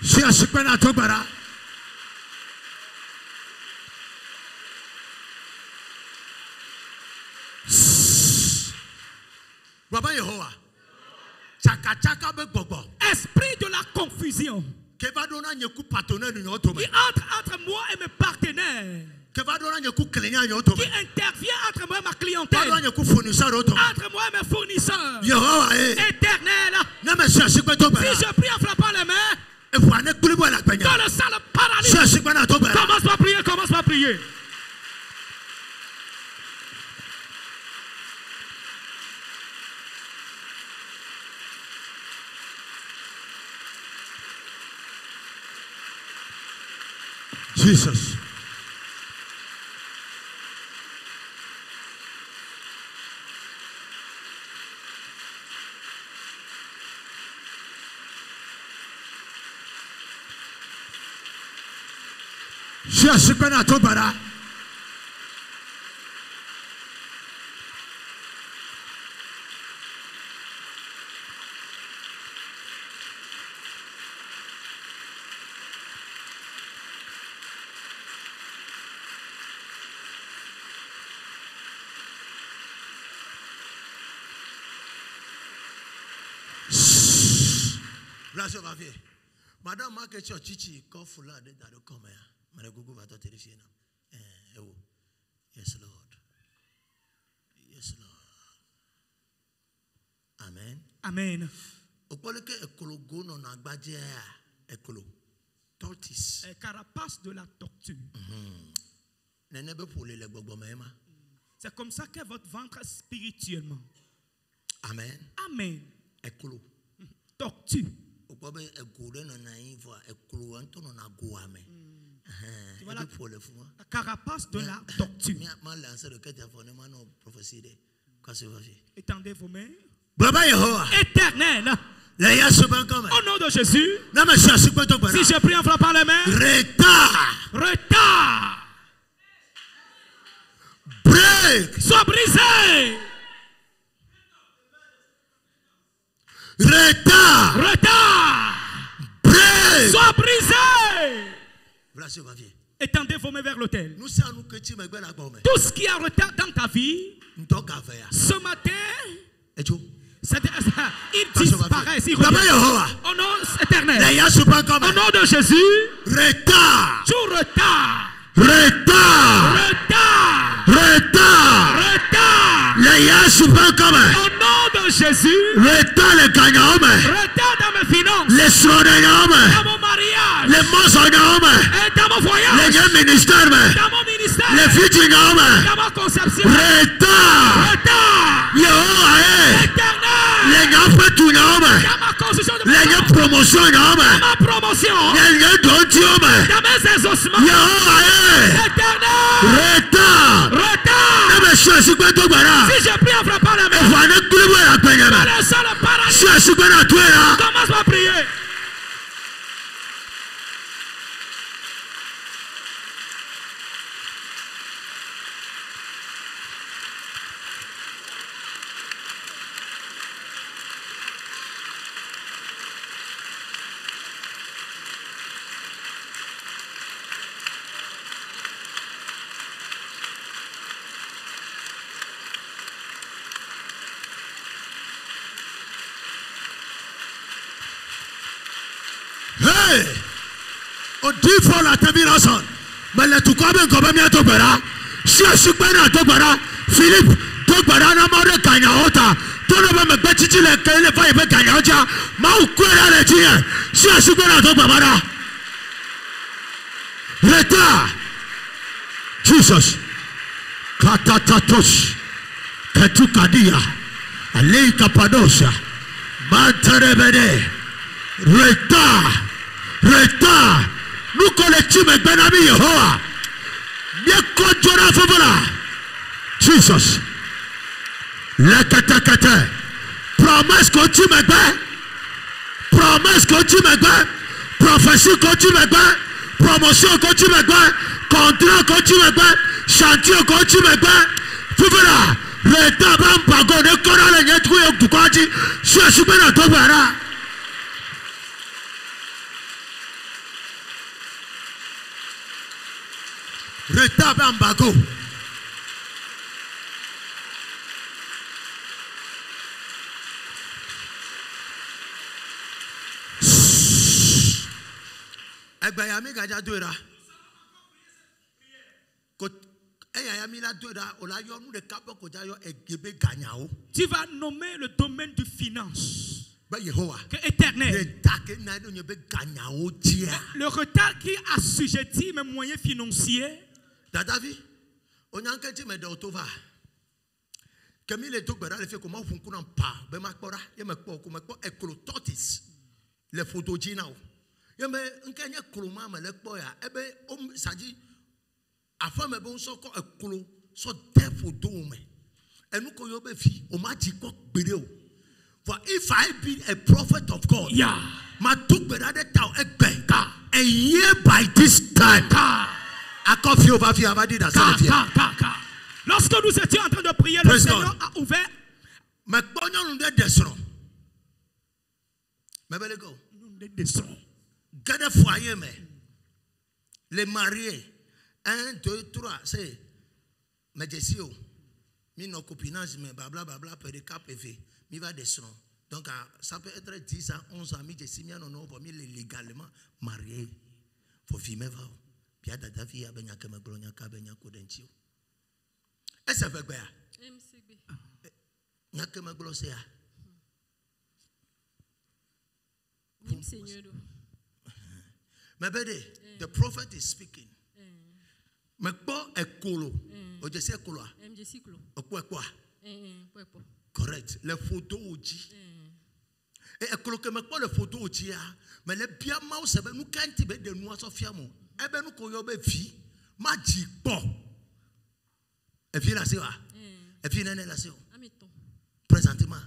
Si a supena tobara. Esprit de la confusion qui entre moi et mes partenaires, qui intervient entre moi et ma clientèle, entre moi et mes fournisseurs. Éternel, si je prie en frappant les mains, dans le sale paralyse, commence à prier. Jesus. Madame Mark Chichi, Kofula, they don't come here. Maragugu va terrifier. Yes, Lord. Yes, Lord. Amen. Amen. Opoleke ekologo no nagbaje ekolo. Tortoise. Carapace de la tortue. Nenebe pour les gbogbo. C'est comme ça qu'est votre ventre spirituellement. Amen. Amen. Ekolo. Tortue. Voilà la carapace de la tortue. Étendez vos mains. Éternel, au nom de Jésus, si je prie en frappant les mains, retard, break, sois brisé. Retard. Break. Sois brisé. Étendez vos mains vers l'autel. Tout ce qui a retard dans ta vie, ce matin, il disparaît. Au nom éternel. Au nom de Jésus. Retard. Tout retard. Retard. Retard. Retard. Retard. Au nom de Jésus. Retard les gagnants. Retard dans mes finances. Les soignants. Dans mon mariage. Les monsonnants. Et dans mon voyage. Les ministères. Dans mon ministère. Les fidjinants. Dans ma conception. Retard. Retard. Éternel. Les gars fait tout nom. Dans ma construction de les gars promotion nom. Dans ma promotion. Les gars d'ontium. Dans mes exaucements. Éternel. Retard. Retard. Si je prie en frappant la main, dans le sol paralyse, commence à prier. Hey! On dit faut la termination. Mais le tout comme bien Tobara. Si je suis bien à Tobara, Philippe, Tobara n'a pas de Kanyahota. Tout le monde me petit le Kayle va y faire Kanyahoja. Mau Kwera le tien. Si je suis bien à Tobara. Retard. Jesus. Katatatos. Ketukadia. Alei Kapadosa. Mantarebede. Retard. Retard. Nous collectons mes ben-amis Yehowa. Bien contrôlé Favola. Jesus. La katakata. Promesse que tu me fais. Promesse que tu me fais. Prophétie que tu me fais. Promotion que tu me fais. Contrat que tu me fais. Chantier que tu me fais. Favola. Retard. Bampago. Ne connais les netrouilles du Kwadi. Je suis bien à Tobara. Retard embargo. Egbayami gaja doira. Tu vas nommer le domaine du finance. Que éternel. Le retard qui assujettit mes moyens financiers. Dadavi, on a un petit peu d'autova. Comme il est tout bas, il fait comment vous ne pas. Ben ma pora, il me porte comme quoi écolototis. Les photos d'inao. Il me un gagne coloma me le poya. Eh ben, ça dit. Afin me bon so ko ekolo so devil do me enu ko yo be fi o ma ji ko gbere o. For if I be a prophet of God, yeah, ma took be that town egbe ka a year by this time I can feel over here about that. Lorsque nous étions en train de prier, le Seigneur a ouvert. Mais bonjour, nous descendons. Mais belle go. Nous descendons. Gade foyer mais les mariés. 1, 2, 3, c'est mais Jessio, mi no copinage, mais blablabla, per cap PV, mi va descendre. Donc, ça peut être 10 ans, 11 ans, mi Jessi, mi non, pour mi légalement marié. Faut filmer, va. Pia dada fille, abenya kema glonia, kabenya kodentio. Est-ce que c'est vrai? MCB. Nya kema glosia. Oui, Seigneur. Mais bede, the prophet is speaking. Mais pas écolo. O je sais écolo. Quoi? Correct. Les photos aussi. Et écolo que mais pas les photos aussi. Mais les bien mau c'est nous quand tu veux de nous à Sofia mo. Eh ben nous koyo be fi. Ma di po. Et puis là c'est quoi? Et puis nene là c'est quoi? Présentement.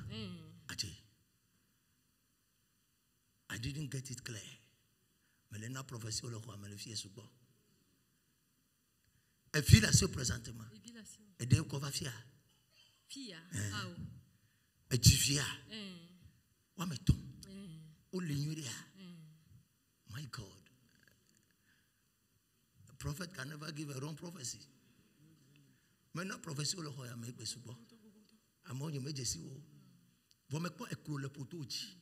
I didn't get it clear. Mais les na prophétie le roi mais le fils bon. Et puis là c'est présentement. Et de quoi va faire? Fia. Et tu fia. Wa meton. O lignuria. My God. A prophet can never give a wrong prophecy. Maintenant prophétie le roi mais be subo. Amon yo mejesi wo. Vo me ko eklo le poto oji.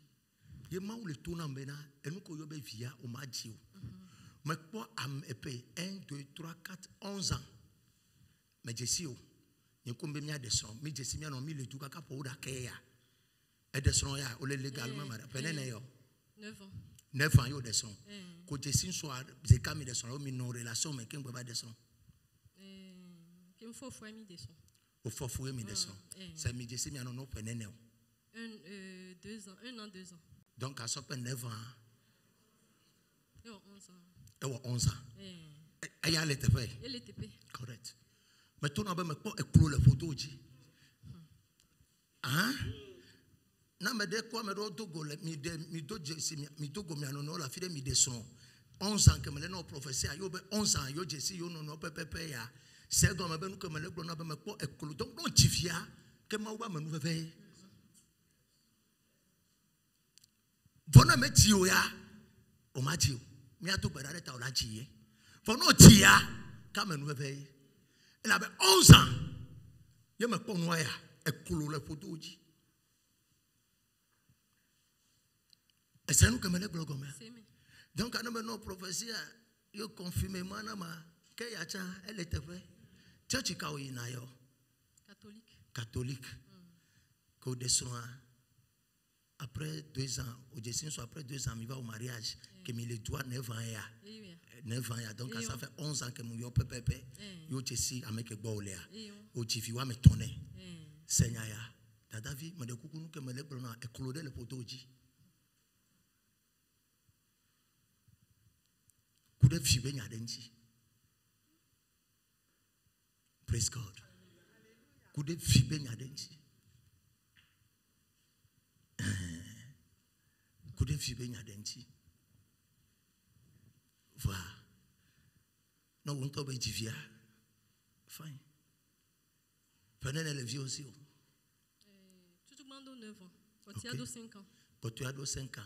Ye ma o le tona mbena enu ko yo be via o ma ji o. Mais quoi am épée 1, 2, 3, 4, 11 ans. Mais Jessie, il y a des descend. Mais Jessie, il y a des tout cas pour la kéya. Et descend ya, on est légalement madame. Penene yo. 9 ans. 9 ans yo descend. Quand Jessie soit, j'ai quand même descend. On a une relation mais qui ne peut pas descendre. Qui me faut fouer mi descend. Au faut fouer mi descend. C'est mi Jessie, il y a non penene yo. 2 ans, 1 an, 2 ans. Donc à soit 9 ans. 11 ans. 11 ans. Et il y a l'ETP. Correct. Mais tout n'a pas éclos les photos. Hein? Non, mais de quoi me dogo mi dogo mi anono la fille mi descend. 11 ans que me l'en professeur yo 11 ans yo Jessie yo non pepe ya. C'est comme me que me le blona me ko éclos. Donc non tifia que ma wa me nous fait. Bona me tio ya. O ma tio. Mi a tout bedare ta ola tie. For no tia ka me no be. Il avait 11 ans. Il me pon noya e kulu le photo ji. Et c'est nous que me le blogo me. Donc quand nous prophétie yo confirmer mana ma ke ya cha elle était vrai. Church ka o ina yo. Catholique. Ko descend après 2 ans, au Jessin soit après 2 ans, il va au mariage, que me le doit 9 ans ya. 9 ans ya. Donc ça fait 11 ans que mon yo pepe, yo Jessi avec que bolea. Au Jifi wa me tonner. Seigneur ya. Dadavi me de kukunu que me le blona e clore le potoji. Kude fibe nya denji. Praise God. Kude fibe nya denji. Couldn't feel being identity. Voilà. Non, on peut pas fine. Prenez les vieux aussi. Tu te demandes 9 ans. Tu as 5 ans. Tu as 5 ans.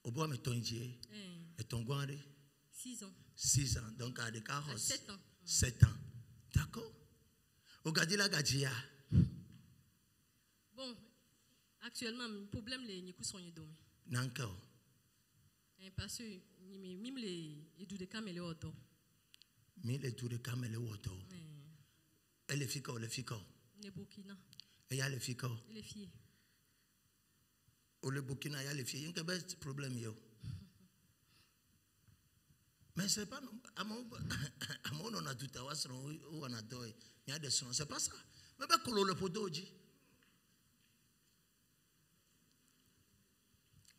Au bout de ton dieu. Et ton guaré. 6 ans. 6 ans. Donc, à des carrosses. 7 ans. 7 ans. D'accord. Au Gadila Gadia. Bon, actuellement, le problème, les nikus sont yédomi. D'accord. Parce que même les deux de camélé auto. Mais les deux de camélé auto. Et les filles, les filles. Les Burkina. Et il y a les filles. Les filles. Au le Burkina, il y a les filles. Il y a un problème. Mais ce n'est pas. À mon on a tout à voir, on a deux. Il y a des sons. Ce n'est pas ça. Mais pas que le poteau dit.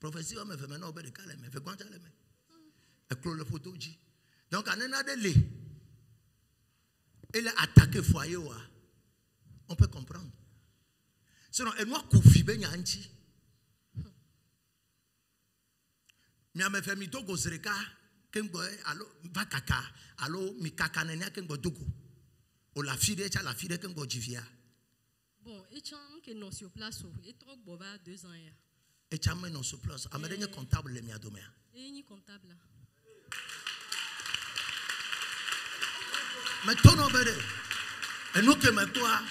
Prophétie, on me fait maintenant, on me fait quoi? Et que le poteau dit. Donc, en un an de lait, il a attaqué le foyer. On peut comprendre. Sinon, elle n'a pas fait bien anti. Mais elle m'a fait mi togo zreka, kengo allo vakaka, allo mi kaka nenia kengo togo. O la fille kengo jivia. Bon, et tu as non sur place, et trop boba 2 ans. Et tu as non sur place. Amédénie comptable les miadomé. Et ni comptable. Mais ton obédé. Et nous que ma quoi.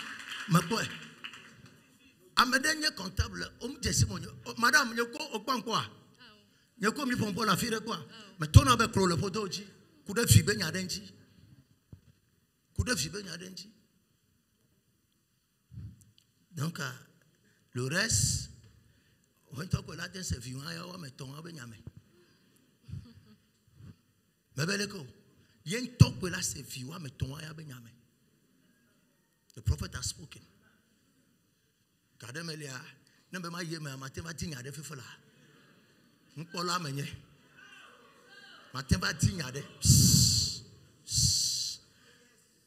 Amédénie comptable. Madame, il y a quoi? Il y a comme il faut la fille quoi. Mais ton obédé clôt le poteau. Coup de fibre n'y a d'enchi. Coup de fibre n'y a d'enchi. Donc, le reste, on est encore là, c'est vivant, mais ton obédé n'y a mais. Mais belle quoi. Il y a un talk là, c'est vivant, mais ton obédé n'y a mais. The prophet has spoken. Kademelia, n'importe ma yé, mais mathématique a des feux là. N'importe mais n'y. Mathématique a des.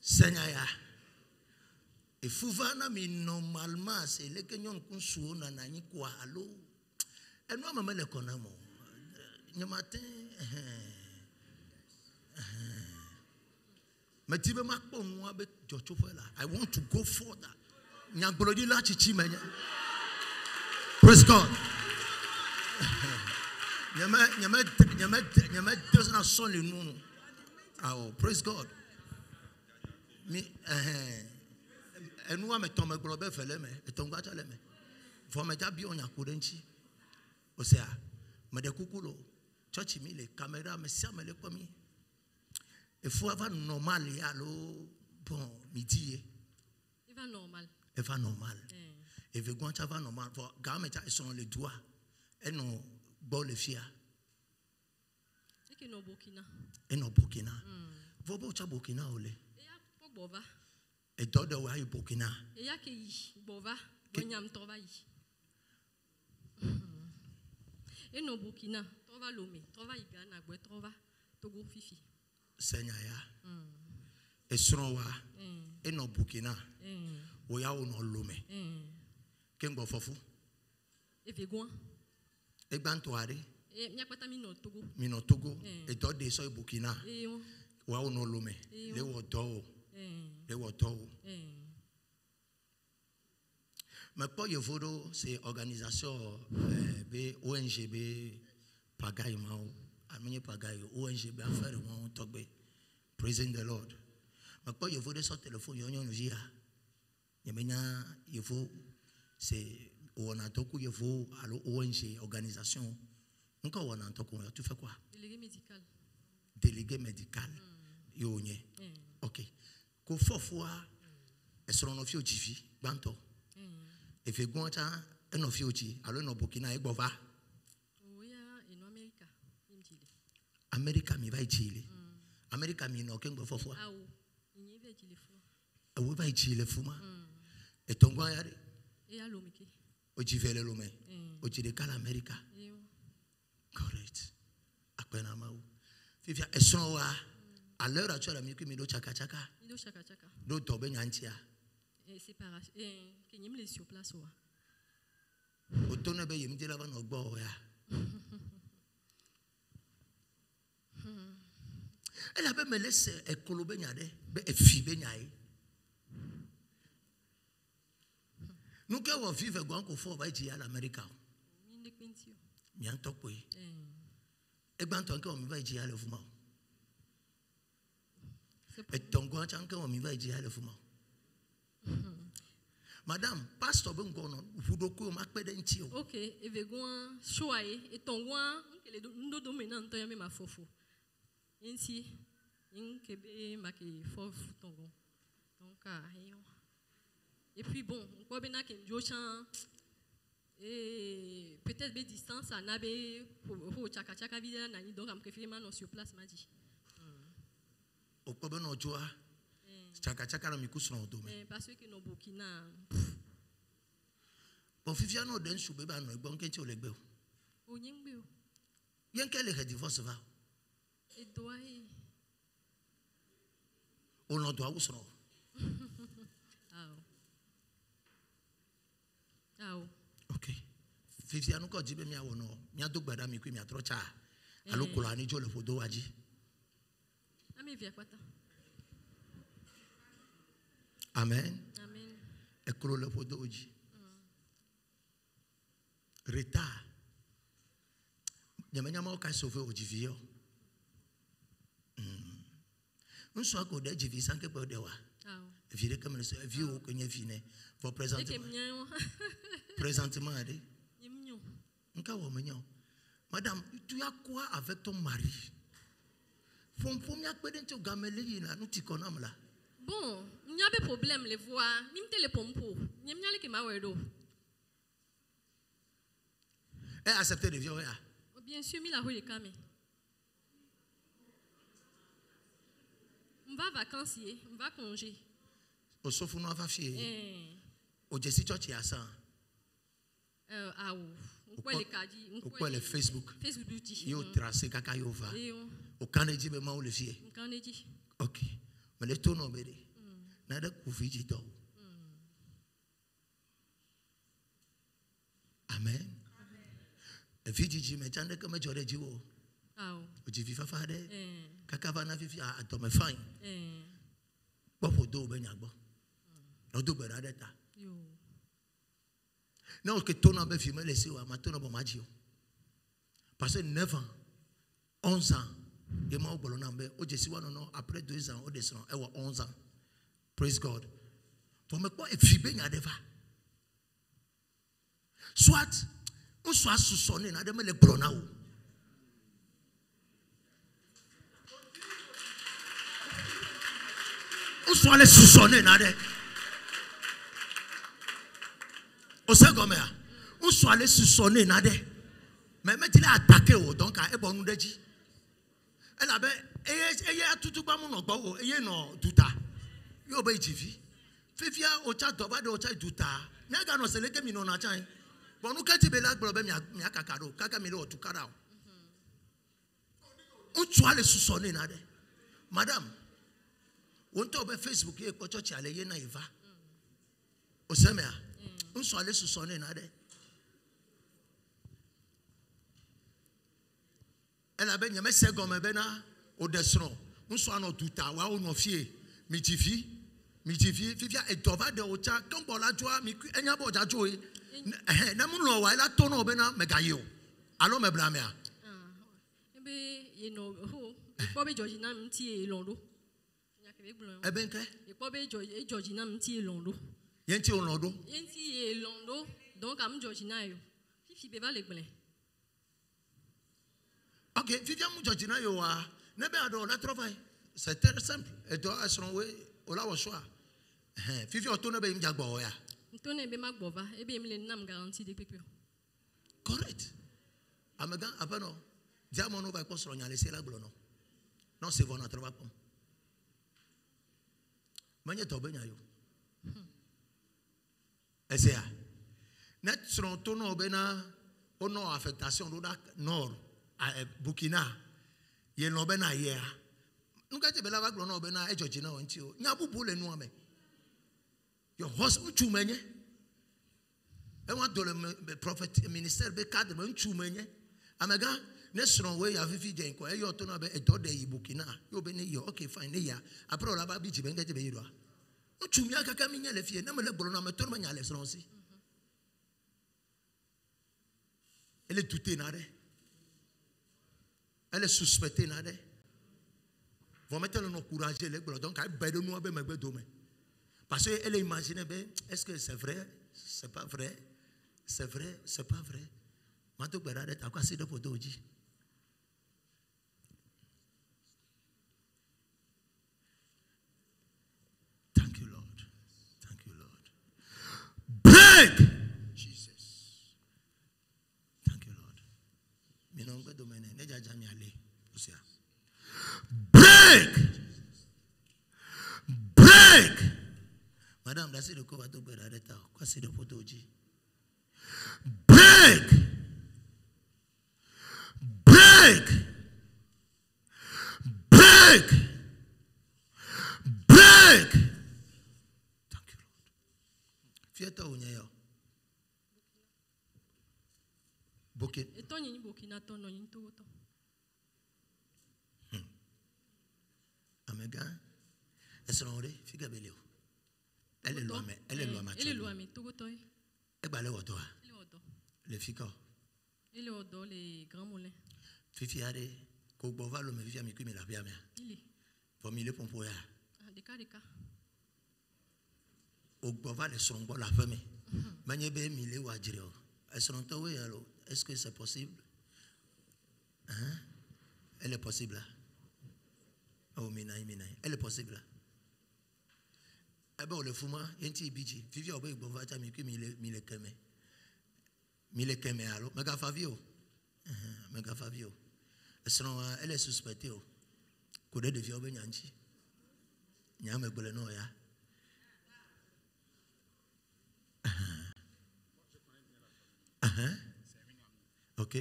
Seigneur. Et Fouvana, mais normalement, c'est les Kenyans qu'on soue, nanani quoi, allô. Et nous, me le connaissons. Le matin, mais tu veux m'appeler moi avec Jojo là. I want to go further. Nyabolodi la chichi menya. Praise God. Nyama doesn't have son le nom. Oh, praise God. Mais et nous me tombe globe fele me, et tombe gata le me. Faut me jabi on yakudenchi. Osea, me de kukulo. Church mi les caméras me sia me le komi. Il faut avoir normal ya lo bon midi. Il va normal. Il va normal. Et veut quand ça va normal. Pour garmeta ils sont les doigts. Et non bon les fia. Et que no Burkina. Et no Burkina. Vous beau cha Burkina ole. Et ya po bova. Et toi de wa Burkina. Et ya ke yi bova. Bonyam tova yi. Et no Burkina, tova lomé, tova igana, gwe tova Togo fifi. Seigneur ya. Et sonwa. Et no Burkina. Oya ono lomé. Kengo fofu. Et vegoin. Et bantoare. Et mi akwata mi no Togo. Mi no Togo. Et toi de so Burkina. Oya ono lomé. Le woto. Le woto. Mais pour y vodo c'est organisation ONG pagaille mao. Amenye pagaille ONG affaire mo togbe. Praising the Lord. Mais pour y vodo sur téléphone yon via. Yemenya yevo c'est on toku yevo allo ONG organisation. Nko on toku tu fais quoi? Délégué médical. Délégué médical. Yonye. OK. Ko fofwa esronofio jivi banto. Et fait quoi ça? Un officier, alors no Burkina et Bova. Oui, en Amérique, Amérique mi va Chile. Amérique mi no kengo fofo. Ah oui, il y va Chile fou. Ah oui va Chile fuma. Et ton gars yari. Et à l'omike. O jivele lome. O jide kala Amérique. Correct. Akpena mau. Fifia eson wa. À l'heure actuelle mi mi do chaka chaka. Do chaka chaka. Do tobe nyantia. Séparation. Que n'y me sur place ou. Autonome be yemi la van ogbo ya. Elle avait me laissé ekolobe nyade be efibe nyai. Nous que on vive gwan ko fo ba ji à l'Amérique. Ni pentio. Mi an tokwe. E gban ton ke on va ji à le fuma. Et ton grand chanka on mi va dire le fuma. Madame, pasteur ben gono, vous doko ma pede ntio. OK, et vegoin choyer et ton goin que les ndo dominant to yami ma fofo. Ainsi, in kebe ma ke fofu ton gon. Donc et puis bon, quoi bena ke njochan et peut-être des distances à nabe pour chaka vidéo nani donc am préféré man sur place m'a dit. Au quoi ben ojoa chaka na mikusno do me. Parce que no Burkina bon fifiano den soube ba no gbon kenchi olegbe o. O nyingbe o. Yen kele ke divorce va. Et doit o no do awusno. OK. Fifiano ko jibe mi awono, mi adogbada mi ku mi atrocha. Alokolo ani jo le fodo waji. Ami via kwata. Amen. Amen. Ekolo le fodo oji. Retard. Nyamanyama o ka sauver oji vio. Nso ako de jivi sanke pe de wa. Vire comme le vieux au kenye fine pour présenter. Présentement allez. Nka wo menyo. Madame, tu as quoi avec ton mari? Fon mi akpede nti gameli na nuti konam la. Bon, il y a des problèmes les voix, ni me le pompo, ni me le ma wedo. Et accepter de vieux ya. Bien sûr, mi la rue de Camé. On va vacances, on va congé. Au sauf on va fier. Au Jesse Church ya ça. On peut les cadis, on peut les Facebook. Facebook yo tracé kaka yo va. Au Canada be ma o le fier. Canada. OK. Mais le tono bede. Na da ku fiji to. Amen. E fiji ji me chande kama jore jiwo. O ji fifa fa de. Kaka va na fifi a to me fine. Bo do be nya gbo. No do be ra de ta. Yo. Non que tono be fi me laisser wa ma tono bo ma ji o. Parce que 9 ans, 11 ans, et moi au bolonambe, au Jessie non après 2 ans, au descend, et 11 ans. Praise God. Pour me quoi et fiber n'a pas. Soit on soit soupçonné n'a de me le bolonao. On soit les soupçonné n'a de. Au second on soit les soupçonné n'a de. Mais il a attaqué donc à Ebonu Deji. Elle avait tout pas mon ogbo eye no duta. Yo be jivi. Fifia ocha doba de ocha duta. Nega no seleke mi no na chan. Bonu kati be la gbo be mi akakaro, kaka mi lo tukara. On twa le soupçonner na de. Madame, on to be Facebook e ko church ale ye na iva. O semea. On soit le soupçonner na de. Elle a bien mis ses gommes au descend. On soit en douta, ou on fie, mitifi, fifia et tova de ocha, comme pour la joie, mais il n'y a pas de joie. Namuno, elle a ton obéna, mais gaillot. Alors, me blâmer. Eh bien, you know, Bobby Georgina Mti Londo. Eh bien, que? Bobby Georgina Mti Londo. Yenti on Londo. Yenti Londo, donc am Georgina, Fifi Beva les blés. OK, Vivian Georgina Yoa, nebe ado la travail. C'est très simple. Et toi, son way, au la choix. Vivian tourne be mjagbo ya. Tourne be magbova, e be mle nam garantie de pepe. Correct. Amagan apano. Diamono va pas ronya laisser la glono. Non, c'est bon notre va pom. Manye to benya yo. Esa. Net son tono bena ono affectation do nord. Burkina, ye no bena ye. Nuka te bela baglo no bena e Georgina onti o. Nya bubu le nu ame. Your husband chumenye. E want to the prophet minister be cadre me chumenye. Amega ne sron we ya fifi je nko e yo to no be e to de Burkina. Yo be ne yo okay fine ne ya. Apro la ba bi ji be nge je be yiro. Chumia kaka mi nya le fie na me le bolo na me to no nya le sron si. Elle est toute nade. Elle est suspectée nade. Vous mettez le encourager les gros. Donc, elle baisse de nous avec mes bédomés. Parce qu'elle imagine, est-ce que c'est vrai? C'est pas vrai? C'est vrai? C'est pas vrai? Matou Berade, t'as quoi c'est de poteau dit? Thank you, Lord. Thank you, Lord. Break! Jesus. Thank you, Lord. Minongo domaine, neja jami ale. Break! Break! Madame, that's the cover to Berade, quoi c'est de poteau dit? Break! Break! Break! Break! Thank you, Lord. Fieta unyeyo. Burkina. Etonyi Burkina tono yintuto. Amega. Esonore figa beleo. Elle est loin, elle est loin, elle est loin, mais tout le temps. Elle est loin, toi. Les fika. Il est au dos les grands moulins. Fifi a des Kobova le Fifi a mis la bien. Il est. Pour mille pompoya. Des cas. Ogbova les songo la femme. Maniebe mille ou adjiro. Est-ce que c'est possible? Hein? Elle est possible là. Oh, minaï. Elle est possible là. Eh bien, le fouma, yenti biji. Fifi a oublié Ogbova ta mis mille keme. Mille keme alors. Mega Fabio. Elle est suspectée. Côté de vieux Benyanchi. Nyame Boleno ya. Ok.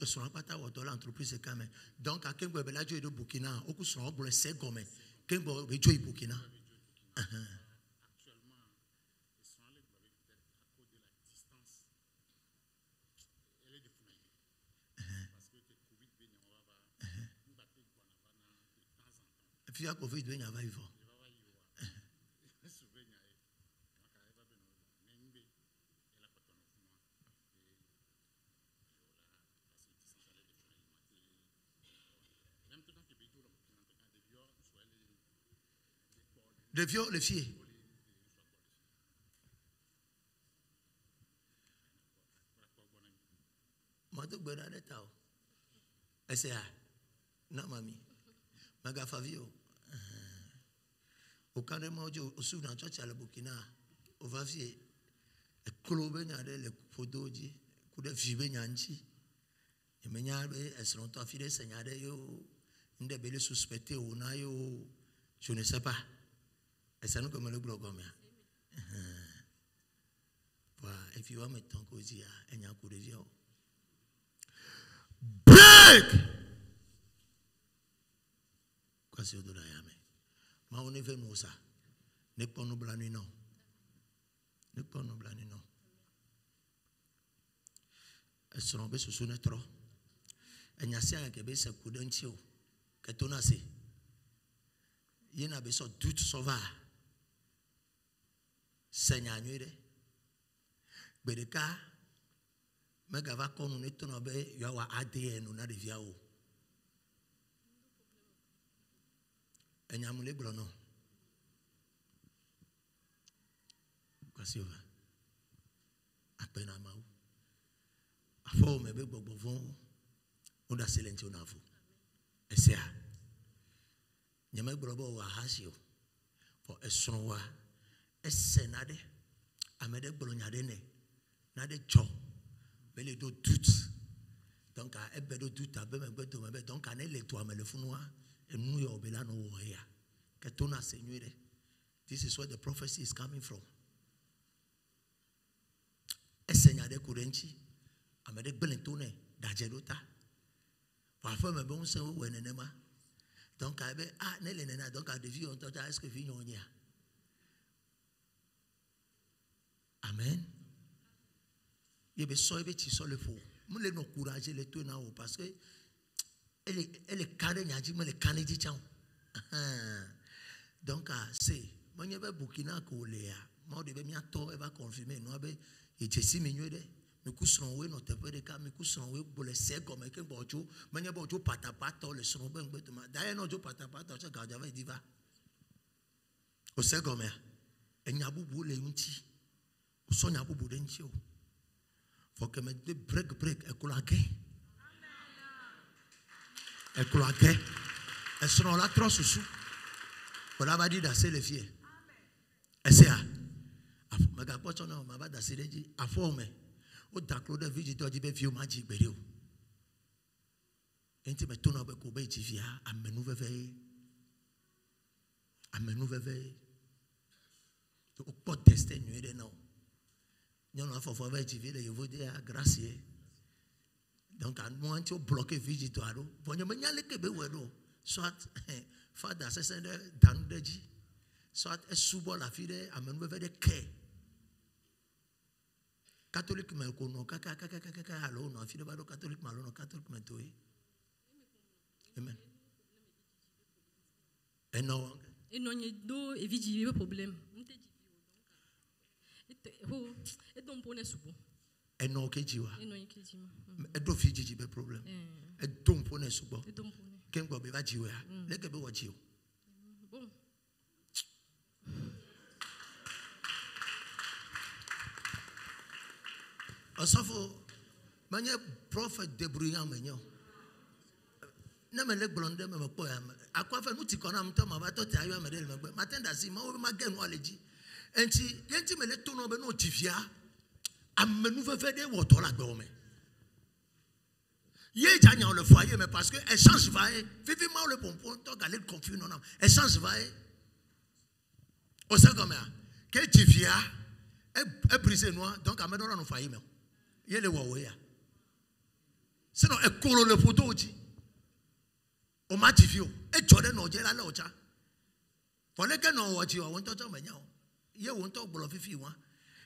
Son apata ou l'entreprise est quand même. Donc, à Kengo Beladio et de Burkina, au coup son obble c'est gomme. Kengo Bejo et Burkina. Actuellement, ils sont allés à cause de la distance. Elle est de Founaï. Parce que le Covid vient en Wava. Nous battons de temps en temps. Et puis, à Covid vient en Wava. Les vieux, les filles. Matou Berade tao. Essa. Non mami. Maga Favio. Au cas de moi, au sous dans church à la Burkina, au Vavier. Et Colobe n'a de le photo dit. Coup de fibre nyanchi. Et menyarbe, elles sont en file seignade yo. N'de belle suspecté ou na yo. Je ne sais pas. Et ça nous comme le blog. Et puis, on va mettre ton cosy à un coup de vieux. Break! Quoi c'est au-delà de la mais on est venu ça. Ne pas nous blâmer, non. Ne pas nous blâmer, non. Et ce n'est pas ce sonnet trop. Et il y a un qui est coup d'un tio. Que ton assez. Il y a un besoin de tout sauvage. Seigneur, Bereka, Megava comme on est en bas, il y a un ADN, on a des viaos. Et il y a un moulé blanc. Qu'est-ce que tu veux? À peine à Maou. À fond, mais bon, on a silencieux en vous. Et c'est ça. Il y a un blanc à Hasio. Pour Essonoa. Essenade. Amede Bolognadene. Nade Cho. Mais les deux doutes. Donc, à Ebe de doute, à Beme Beto, donc, à Nele toi, mais le founois, et nous, y a Obelano, Oya. Ketona Seigneur. This is where the prophecy is coming from. Essenade Kurenchi. Amede Belentone. Dajelota. Parfois, mais bon, c'est où est-ce Donc, donc, à devis, on t'a est-ce que vient on y a? Amen. Il y a besoin de tu le faux. Moi, les encourager les tout là-haut parce que elle est carrée, il y a dit, mais les canets dit tiens. Donc, c'est, moi, il y avait Burkina Coléa. Moi, je vais elle va confirmer. Nous avons été si mignons. Mais nous sommes en notre pays, nous sommes en pour les secs comme un bojo. Mais il y a bojo patapata, le son ben bêtement. D'ailleurs, nous avons patapata, je garde avec diva. Au sec comme ça. Et n'y a pas beaucoup de unti. Au son y a beaucoup d'unti. Faut que me de break et coulaqué. Et coulaqué. Et seront là trop sous. On a dit d'asser les filles. Et c'est à. Ma gapoche on a ma va d'asser les dit à former. Au d'accord de vie, tu as dit, vieux magic, bério. Et tu me tournes avec Kobe, tu viens, amène-nous veille. Amène-nous veille. Tu peux tester, nous aider, non. Nous avons fait faire tu viens, je vous dis, gracieux. Donc, à moi, tu as bloqué vie, tu as dit, pour nous, il y a les Québécois, soit, Fada, c'est dans le dit, soit, sous la fille, amène-nous veille de quai. Catholique mais kono kaka allo no fi de ba do catholique malo no catholique mais toi amen et non n'y do e vidi problème et donc pour ne subo et non ke jiwa et non ke jima et do fi jiji be problème et donc pour ne subo ken go be ba jiwa le ke be wo jiwo bon Osofo, manye prophète débrouillant menyo. Ne me le blonde me poya. À quoi faire nous ti kona mto ma ba to ti ayo me le me. Matenda si ma o ma gen wa leji. Enti yenti me le to no be no tifia. Amenu fe de wo to la gbe o me. Ye janya le foyer mais parce que elle change va. Vivi ma le pompon to galer confus non. Elle change va. O ça comme ça. Que tifia e brisé noir donc amenu no foyer me. Yele wawoya. Sinon, e kolo le photo oji. O matifio. E jode no je la le ocha. Fole ke no waji o won to to menya o. Ye won to gbolo fifi wa.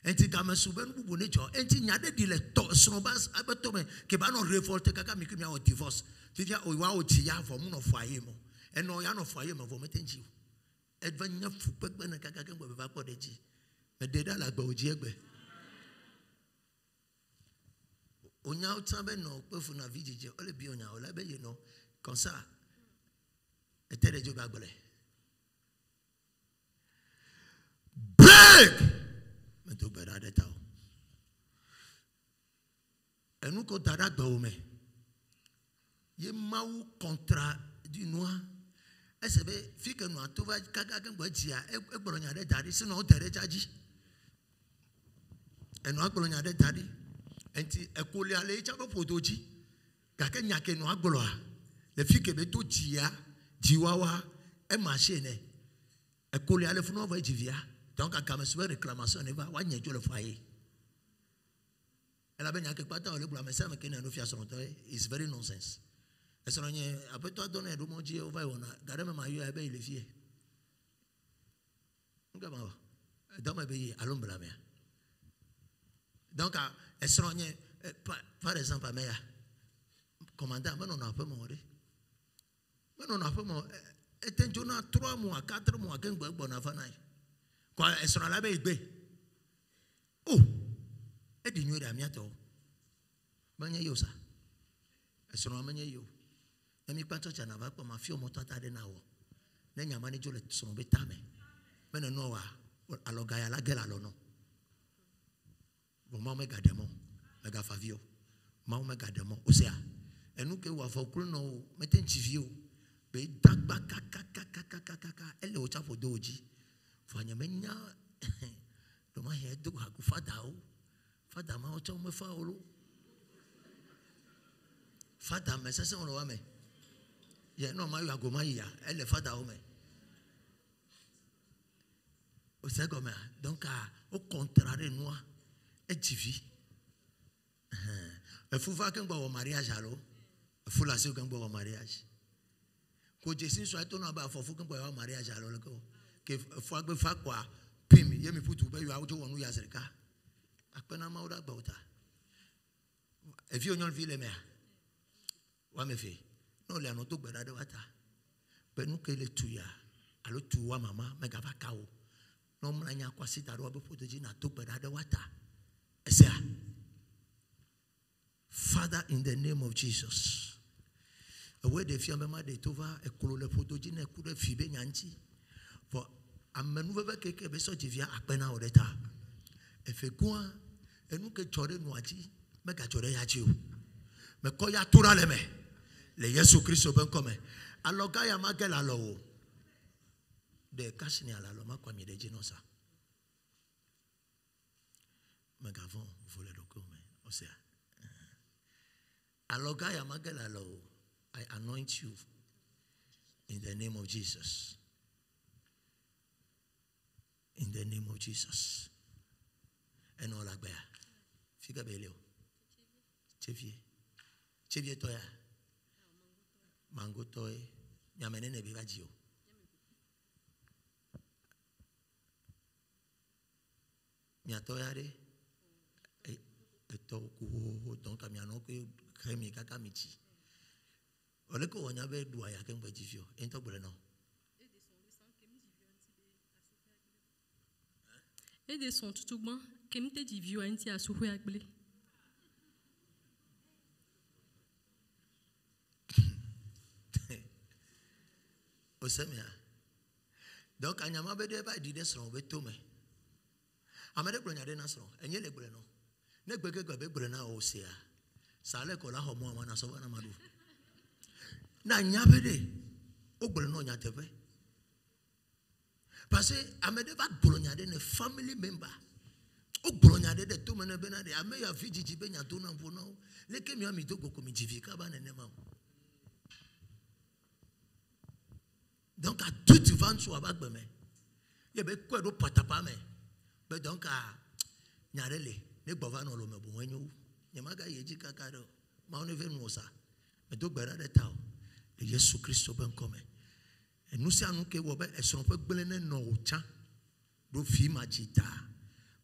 Enti ka me sube nu bubu ne jo. Enti nyade di le to sno bas abeto me ke ba no revolte kaka mi kimia o divorce. Fifia o wa o ti ya fo mu no foyer mo. E no ya no foyer mo fo metenji. E va nya fu pegbe na kaka ke ngbo be ba ko deji. Me deda la gba oji egbe. On y a autant de non, peu faut na vie de ole bi on a ole be you know comme ça. Et tel Dieu ba gbele. Break. Mais to bera de ta. Et nous ko dada gba o me. Ye maou contrat du noir. E se be fi ke no to va kaka ke gba ji a e gboro nya de dari sino o tere jaji. E no gboro nya de dari. Enti ekole ale chabo potoji kake nyake no agbolo a le fi ke be to jia jiwawa e machine ekole ale funu va jivia donc aka me sube réclamation ne va wa nyejo le foyer ela be nyake pata ole bla me sa me kena no fia so to is very nonsense eso no nye apeto adona do moji o va wona gare me ma yo e be ile fie ngama do me be alombla me donc par exemple, commandant, mais on a pas mort. Mais on a pas mort. Et tu as 3 mois, 4 mois, qu'un bon avant. Quoi, elles sont là-bas, oh, et d'ignorer la miette. Mania yo ça. Elles sont là, mania yo. Et mi panto chana va pour ma fille au montata de nao. N'enya manager le son betame. Mais non, alors gaya la gueule alors non. Maman me gademo, me gafavio, maman me gademo, osea. Et nous que wa fokul no meten chivio, be dagba kaka, elle o chapo doji. Fanya menya, do ma he do ha ku fada ma o cha me fa olo. Fada me sese on lo wa me. Ye no ma yo agoma ya, elle fada o me. Osea comme donc au contraire nous et TV. Il faut voir qu'un bon mariage alors. Il faut la suivre qu'un bon mariage. ko jesin so ato no ba fofu kan boy wa mariage alo le ko ke fo agbe fa kwa pim ye mi putu be yo awo wonu ya serika akpena ma oda gbota e fi onyon vi le me wa me fi no le ano to gbeda de wata be nu ke le tuya alo tuwa mama me ga ba kawo no mna nya kwasi taro be fotoji na to gbeda de wata esia. Father, in the name of Jesus, away the fiamma de tova a color photogene could have fibe yanchi for a manuva cake be so divia apena oreta. If a goa and look at Jordan Waji, make a Jordan Yachu. Mekoya Turaleme, Le Yesu Christo Bencome, Alogaya Magelalo, the Casinia Loma Quami de Genosa. Megavon, Voledocome, Osea. Alogaya Magelalo, I anoint you in the name of Jesus. In the name of Jesus. And all like bear. Figure belio. Chevie toya. Mango toy. Yamanene bivagio. Miatoyare. Donc amiano que kremi kaka michi. Oleko wonya be dua ya kemba jivio. Ento boleno. Et de son tout bon kemte jivio anti asuhu akble. Osemia. Donc anyama be de ba di desron be tome. Amade glonya de nasron. Enye le boleno. Ne gbege gbe gbere o sea sale ko la ho mo amana so na madu na nyabede o gbere no nya tebe parce amede ba gboronya de ne family member o gboronya de to mena be na de ame ya fijiji be nya to na mpo no le ke mi ami to ko mi jivi ka ba ne ma donc à tout vent so ba gbe me ye be ko do patapa me be donc a nyarele ne governor lo mebo wenyu nyamaga yeji kakaro ma one ve nuosa me do gbera de taw le Yesu Christo ben come enu si anu ke wo be eson pe gbele ne no ucha do fi ma jita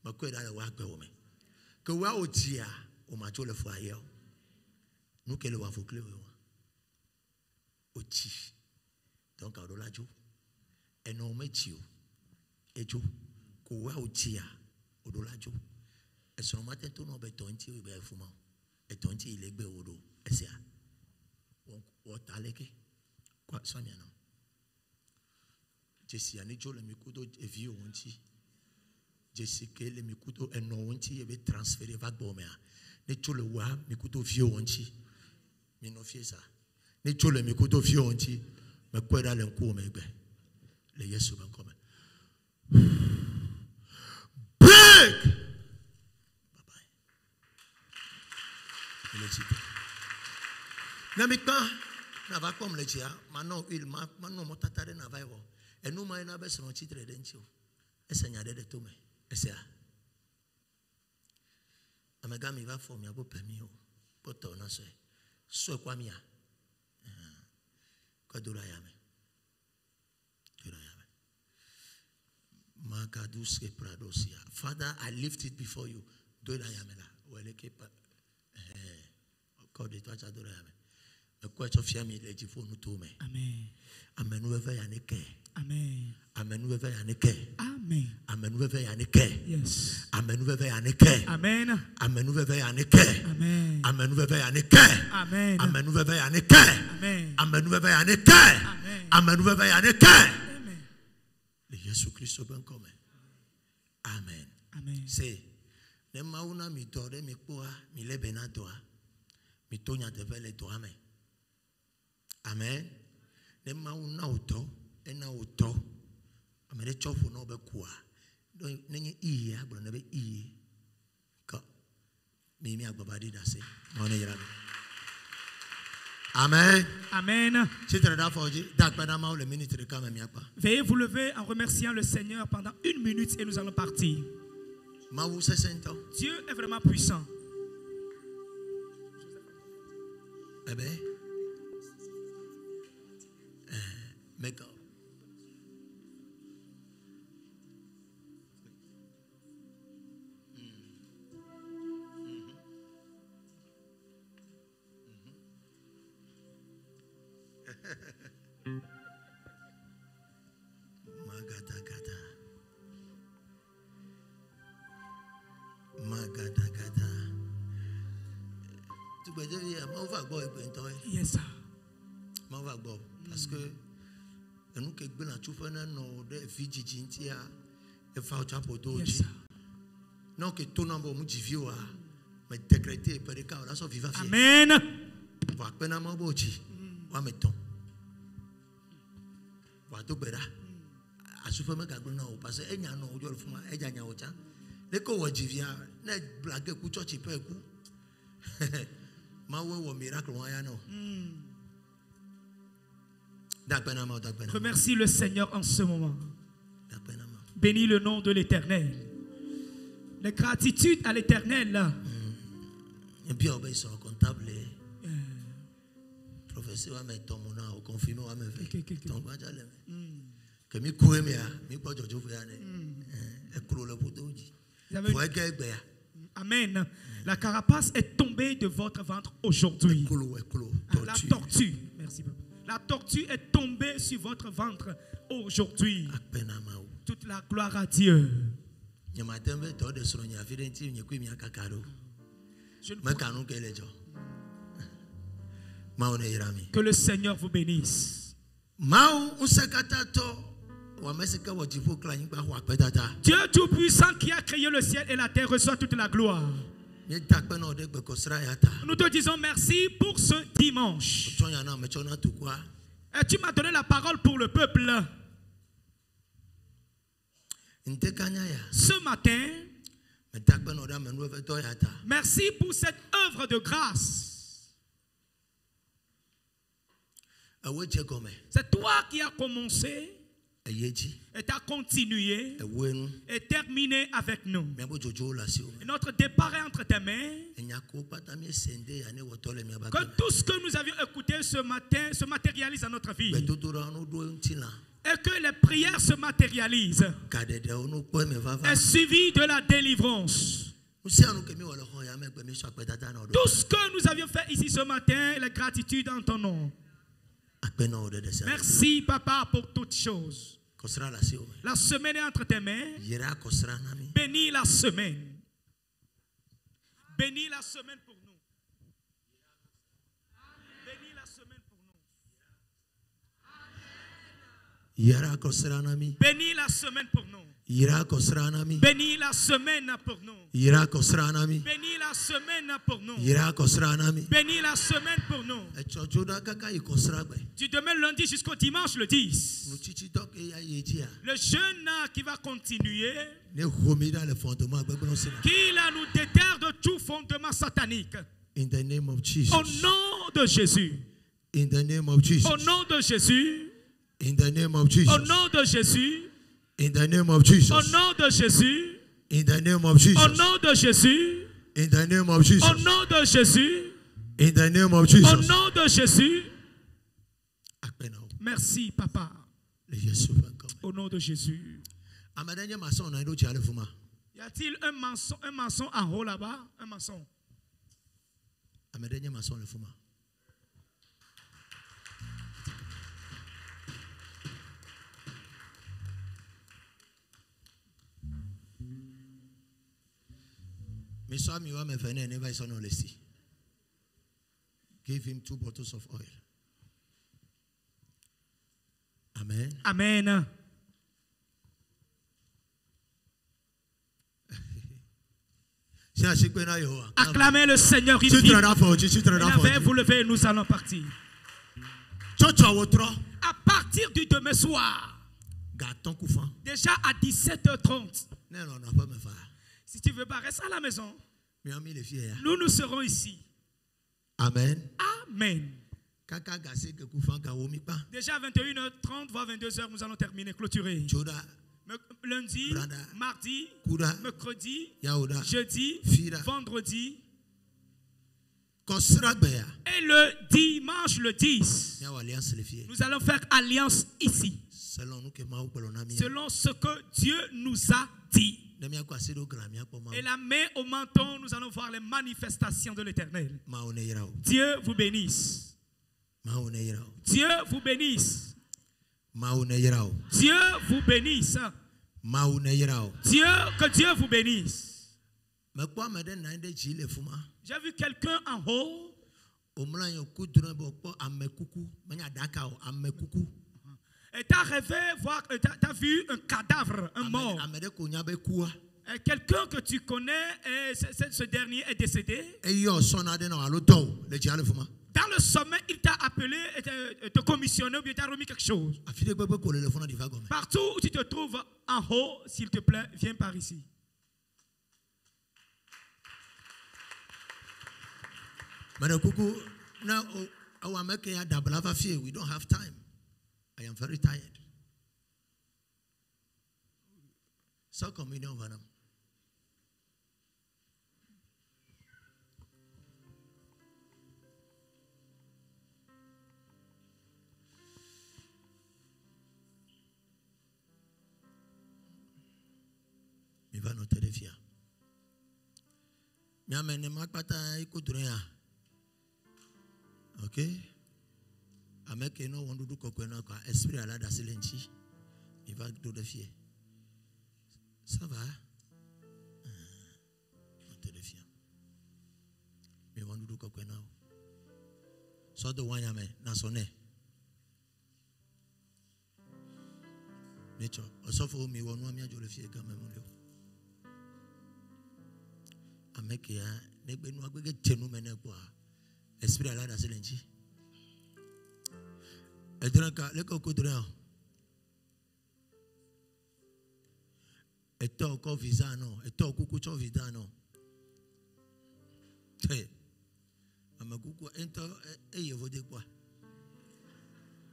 ma ko da wa gbe wo me ke wa otia o ma jo le fo aye nu ke le wa fo kle wo oti donc a do la jo eno me chi o ejo ko wa otia o do la jo. Son matin tout no be tonti we be fuma e tonti ile gbe wodo esia won taleke kwa sonya no jesi ani jo le mikudo evi wonti jesi ke le mikudo eno wonti e be transférer va gbome a ne jo le wa mikudo vi wonti mi no fie sa ne jo le mikudo vi wonti me kweda le nku me gbe le Yesu ben come break. Namika na va comme le dia maintenant il maintenant mo tatare na va wo enu mai na be so chitre de nchi o esenya de to me esia amega mi va fo mi abo pemi o poto na so kwa mi a ko dura ya me Magaduske pradosia. Father, I lift it before you. Dura ya me la wele ke pa de toi adore amen. Me ko to fia mi le jifo nu to me. Amen. Amen we ve ya ne ke. Amen. Amen we ve ya ne ke. Amen. Amen we ve ya ne ke. Yes. Amen we ve ya ne ke. Amen. Amen we ve ya ne ke. Amen. Amen we ve ya ne ke. Amen. Amen we ve ya ne ke. Amen. Amen we ve ya ne ke. Amen. Amen we ve ya ne ke. Amen. Le Yesu Christo ben come. Amen. Amen. Say ne mauna mi dore mi poa mi le benadoa. Mitonya devele to amen. Amen. Ne ma una uto ena uto. Amere chofu no be kwa. Do nenye iye agbo na be iye. Ka mi agbabadi da se. Ma ne yira. Amen. Amen. Veuillez vous lever en remerciant le Seigneur pendant 1 minute et nous allons partir. Dieu est vraiment puissant. Make up. Yes, sir. Parce que nous qui sommes tout fait dans des filles qui et faire autre chose. Yes, sir. Non que tout nombre de gens mais décréter par les cas là sont vivants. Amen. Va peine à m'embaucher. Va mettons. Va tout bera. À souffrir me gagner non parce que enya non aujourd'hui faut moi enya nya ocha. Les co wajivia ne blague ku church pe ku. Ma wo miracle wa no. Remercie le Seigneur en ce moment. Bénis le nom de l'Éternel. La gratitude à l'Éternel. Et puis on sont comptable. Professeur va mettre ton nom au confirmer va me faire. Ton va aller. Que mi coué mi pas jojo faire né. Et cro le podoji. Amen. La carapace est tombée de votre ventre aujourd'hui. La tortue. Merci papa. La tortue est tombée sur votre ventre aujourd'hui. Toute la gloire à Dieu. Que le Seigneur vous bénisse. Dieu Tout-Puissant qui a créé le ciel et la terre reçoit toute la gloire. Nous te disons merci pour ce dimanche. Et tu m'as donné la parole pour le peuple. Ce matin, merci pour cette œuvre de grâce. C'est toi qui as commencé et tu as continué et terminé avec nous. Et notre départ est entre tes mains. Que tout ce que nous avions écouté ce matin se matérialise dans notre vie. Et que les prières se matérialisent. Et suivi de la délivrance. Tout ce que nous avions fait ici ce matin, la gratitude en ton nom. Merci papa pour toutes choses. La semaine est entre tes mains. Bénis la semaine. Bénis la semaine pour nous. Bénis la semaine pour nous. Bénis la semaine pour nous. Bénis la semaine pour nous. Bénis la semaine pour nous. Bénis la semaine pour nous. Du demain lundi jusqu'au dimanche le 10. Le jeûne qui va continuer. Qu'il nous déterre de tout fondement satanique. Au nom de Jésus. Au nom de Jésus. Au nom de Jésus. In the name of Jesus. Au nom de Jésus. In the name of Jesus. Au nom de Jésus. In the name of Jesus. Au nom de Jésus. In the name of Jesus. Au nom de Jésus. Merci papa. Au nom de Jésus. Y a-t-il un maçon en haut là-bas? Un maçon. Give him 2 bottles of oil. Amen. Amen. Acclamez le Seigneur. Il avait vous lever et nous allons partir. À partir du demain soir, déjà à 17h30, si tu veux pas rester à la maison, nous serons ici. Amen. Amen. Déjà à 21h30, voire 22h, nous allons terminer, clôturer. Lundi, mardi, mercredi, jeudi, vendredi. Et le dimanche, le 10, nous allons faire alliance ici. Selon ce que Dieu nous a dit. Et la main au menton, nous allons voir les manifestations de l'Éternel. Dieu vous bénisse. Dieu vous bénisse. Dieu vous bénisse. Dieu, que Dieu vous bénisse. J'ai vu quelqu'un en haut. Et tu as rêvé voir, tu as vu un cadavre, un mort. Quelqu'un que tu connais, et ce dernier est décédé. Dans le sommet, il t'a appelé, te commissionné ou bien t'a remis quelque chose. Partout où tu te trouves en haut, s'il te plaît, viens par ici. We don't have time. I am very tired. So communion over them. Mi va noter les fiers. Mi amène ma pata ikudrea. Ok? Ameke no wandudu kokwena kwa esprit ala da silenci. Il va do de fier. Ça va? On te le fier. Mais wandudu kokwena. So de wanyame na sonne. Necho, osofo mi wonu amia jo le fier quand même le. Ameke ya negbe nu agbege tenu mene kwa. Esprit ala da silenci. Edranka le kokodran. Eto ko visa no, eto kuku cho visa no. Hey. Ama kuku ento eye vode kwa.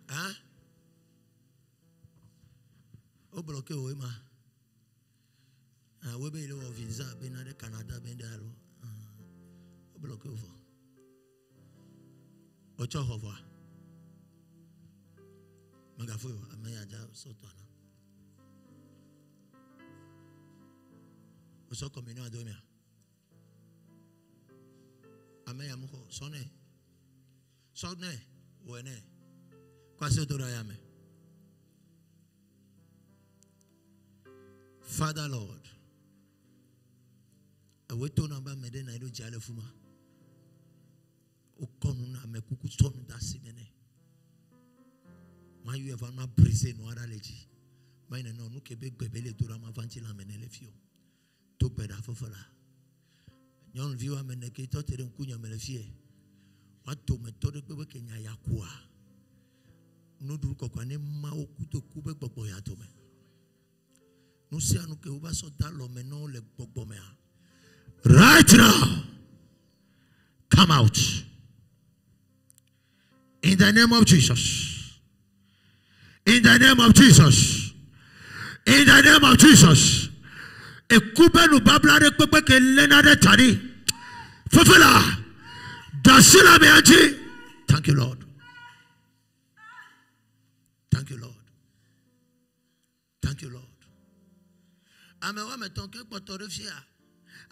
Hein? O bloqué o ema. Ah we be le visa be na de Canada be ndalo. O bloqué o. O cho hova. Magafo ameyaja sotona. Oso communion adomia. Ameyamuko sonne. Sonne wene. Kwase dora yame. Father Lord. Aweto namba mede na ilo jale fuma. Okonu na mekuku sonu dasinene. You ever not brisé no allergy. Mais non, nous Québec bébé dura ma vanti la menele fio. To beda fofola. Nyon viu amene ke to tere nkunya mele fie. Wato metode bebe kenya yakua. No duru ko kwane ma okuto kube gbogbo ya to me. No se anu ke uba so dalo me no le gbogbo me. Right now. Come out. In the name of Jesus. In the name of Jesus. In the name of Jesus. Ekubenu bablare pepe ke lenade tani. Fefela. Dasila meanji. Thank you, Lord. Thank you, Lord. Thank you, Lord. Amewa metonke potorefia.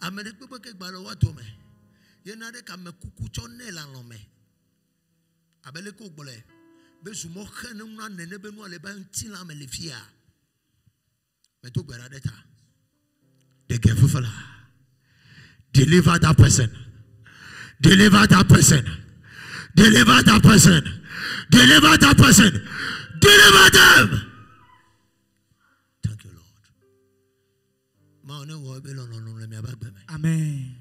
Amene pepe ke gbalo watome. Yenade ka mekuku chone la lome. Abele ko gbole. They get fulfilled. Deliver that person. Deliver that person. Deliver that person. Deliver that person. Deliver them. Thank you, Lord. Amen.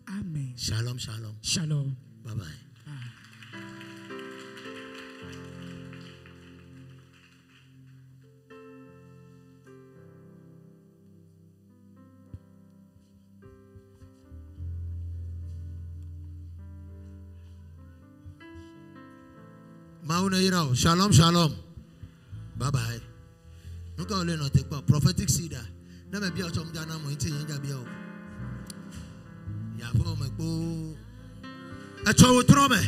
Amen. Shalom, shalom. Shalom. Bye bye. Shalom, shalom. Bye bye. Nous quand on le note pas prophétique sida. Na me bia chom jana mo nti yin ja bia o. Ya fo me po A chow trome.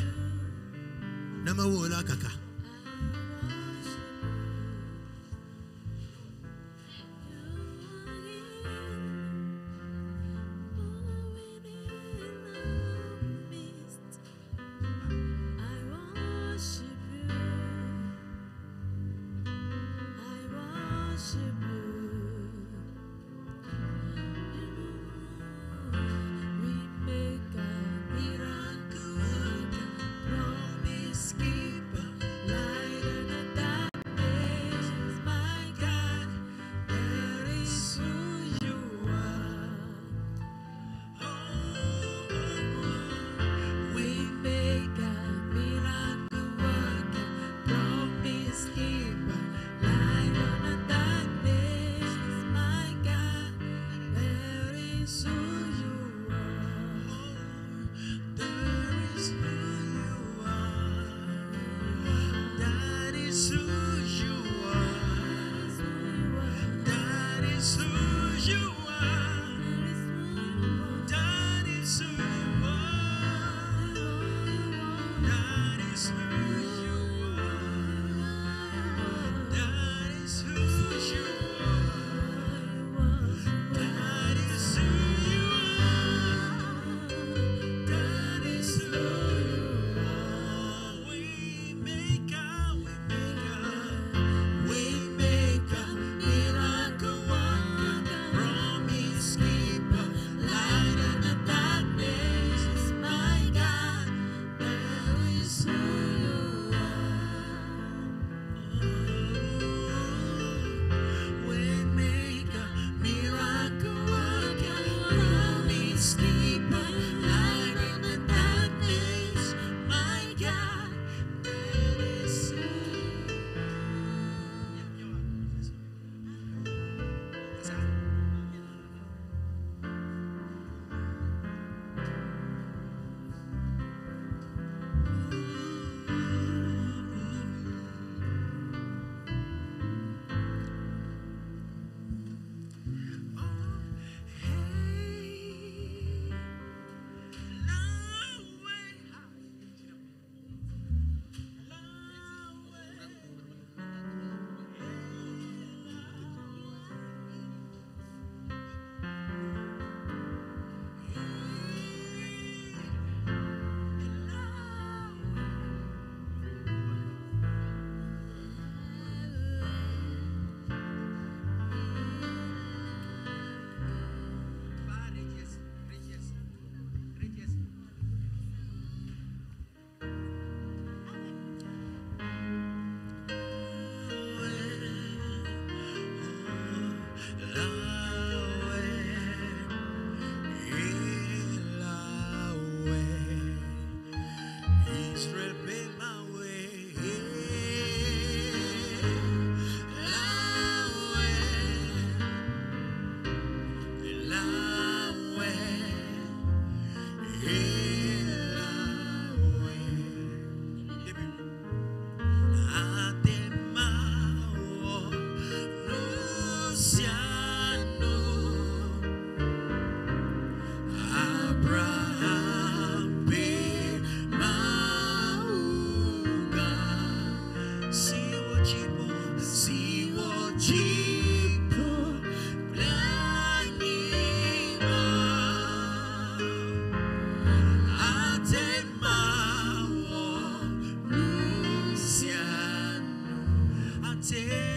Nama wola kaka. say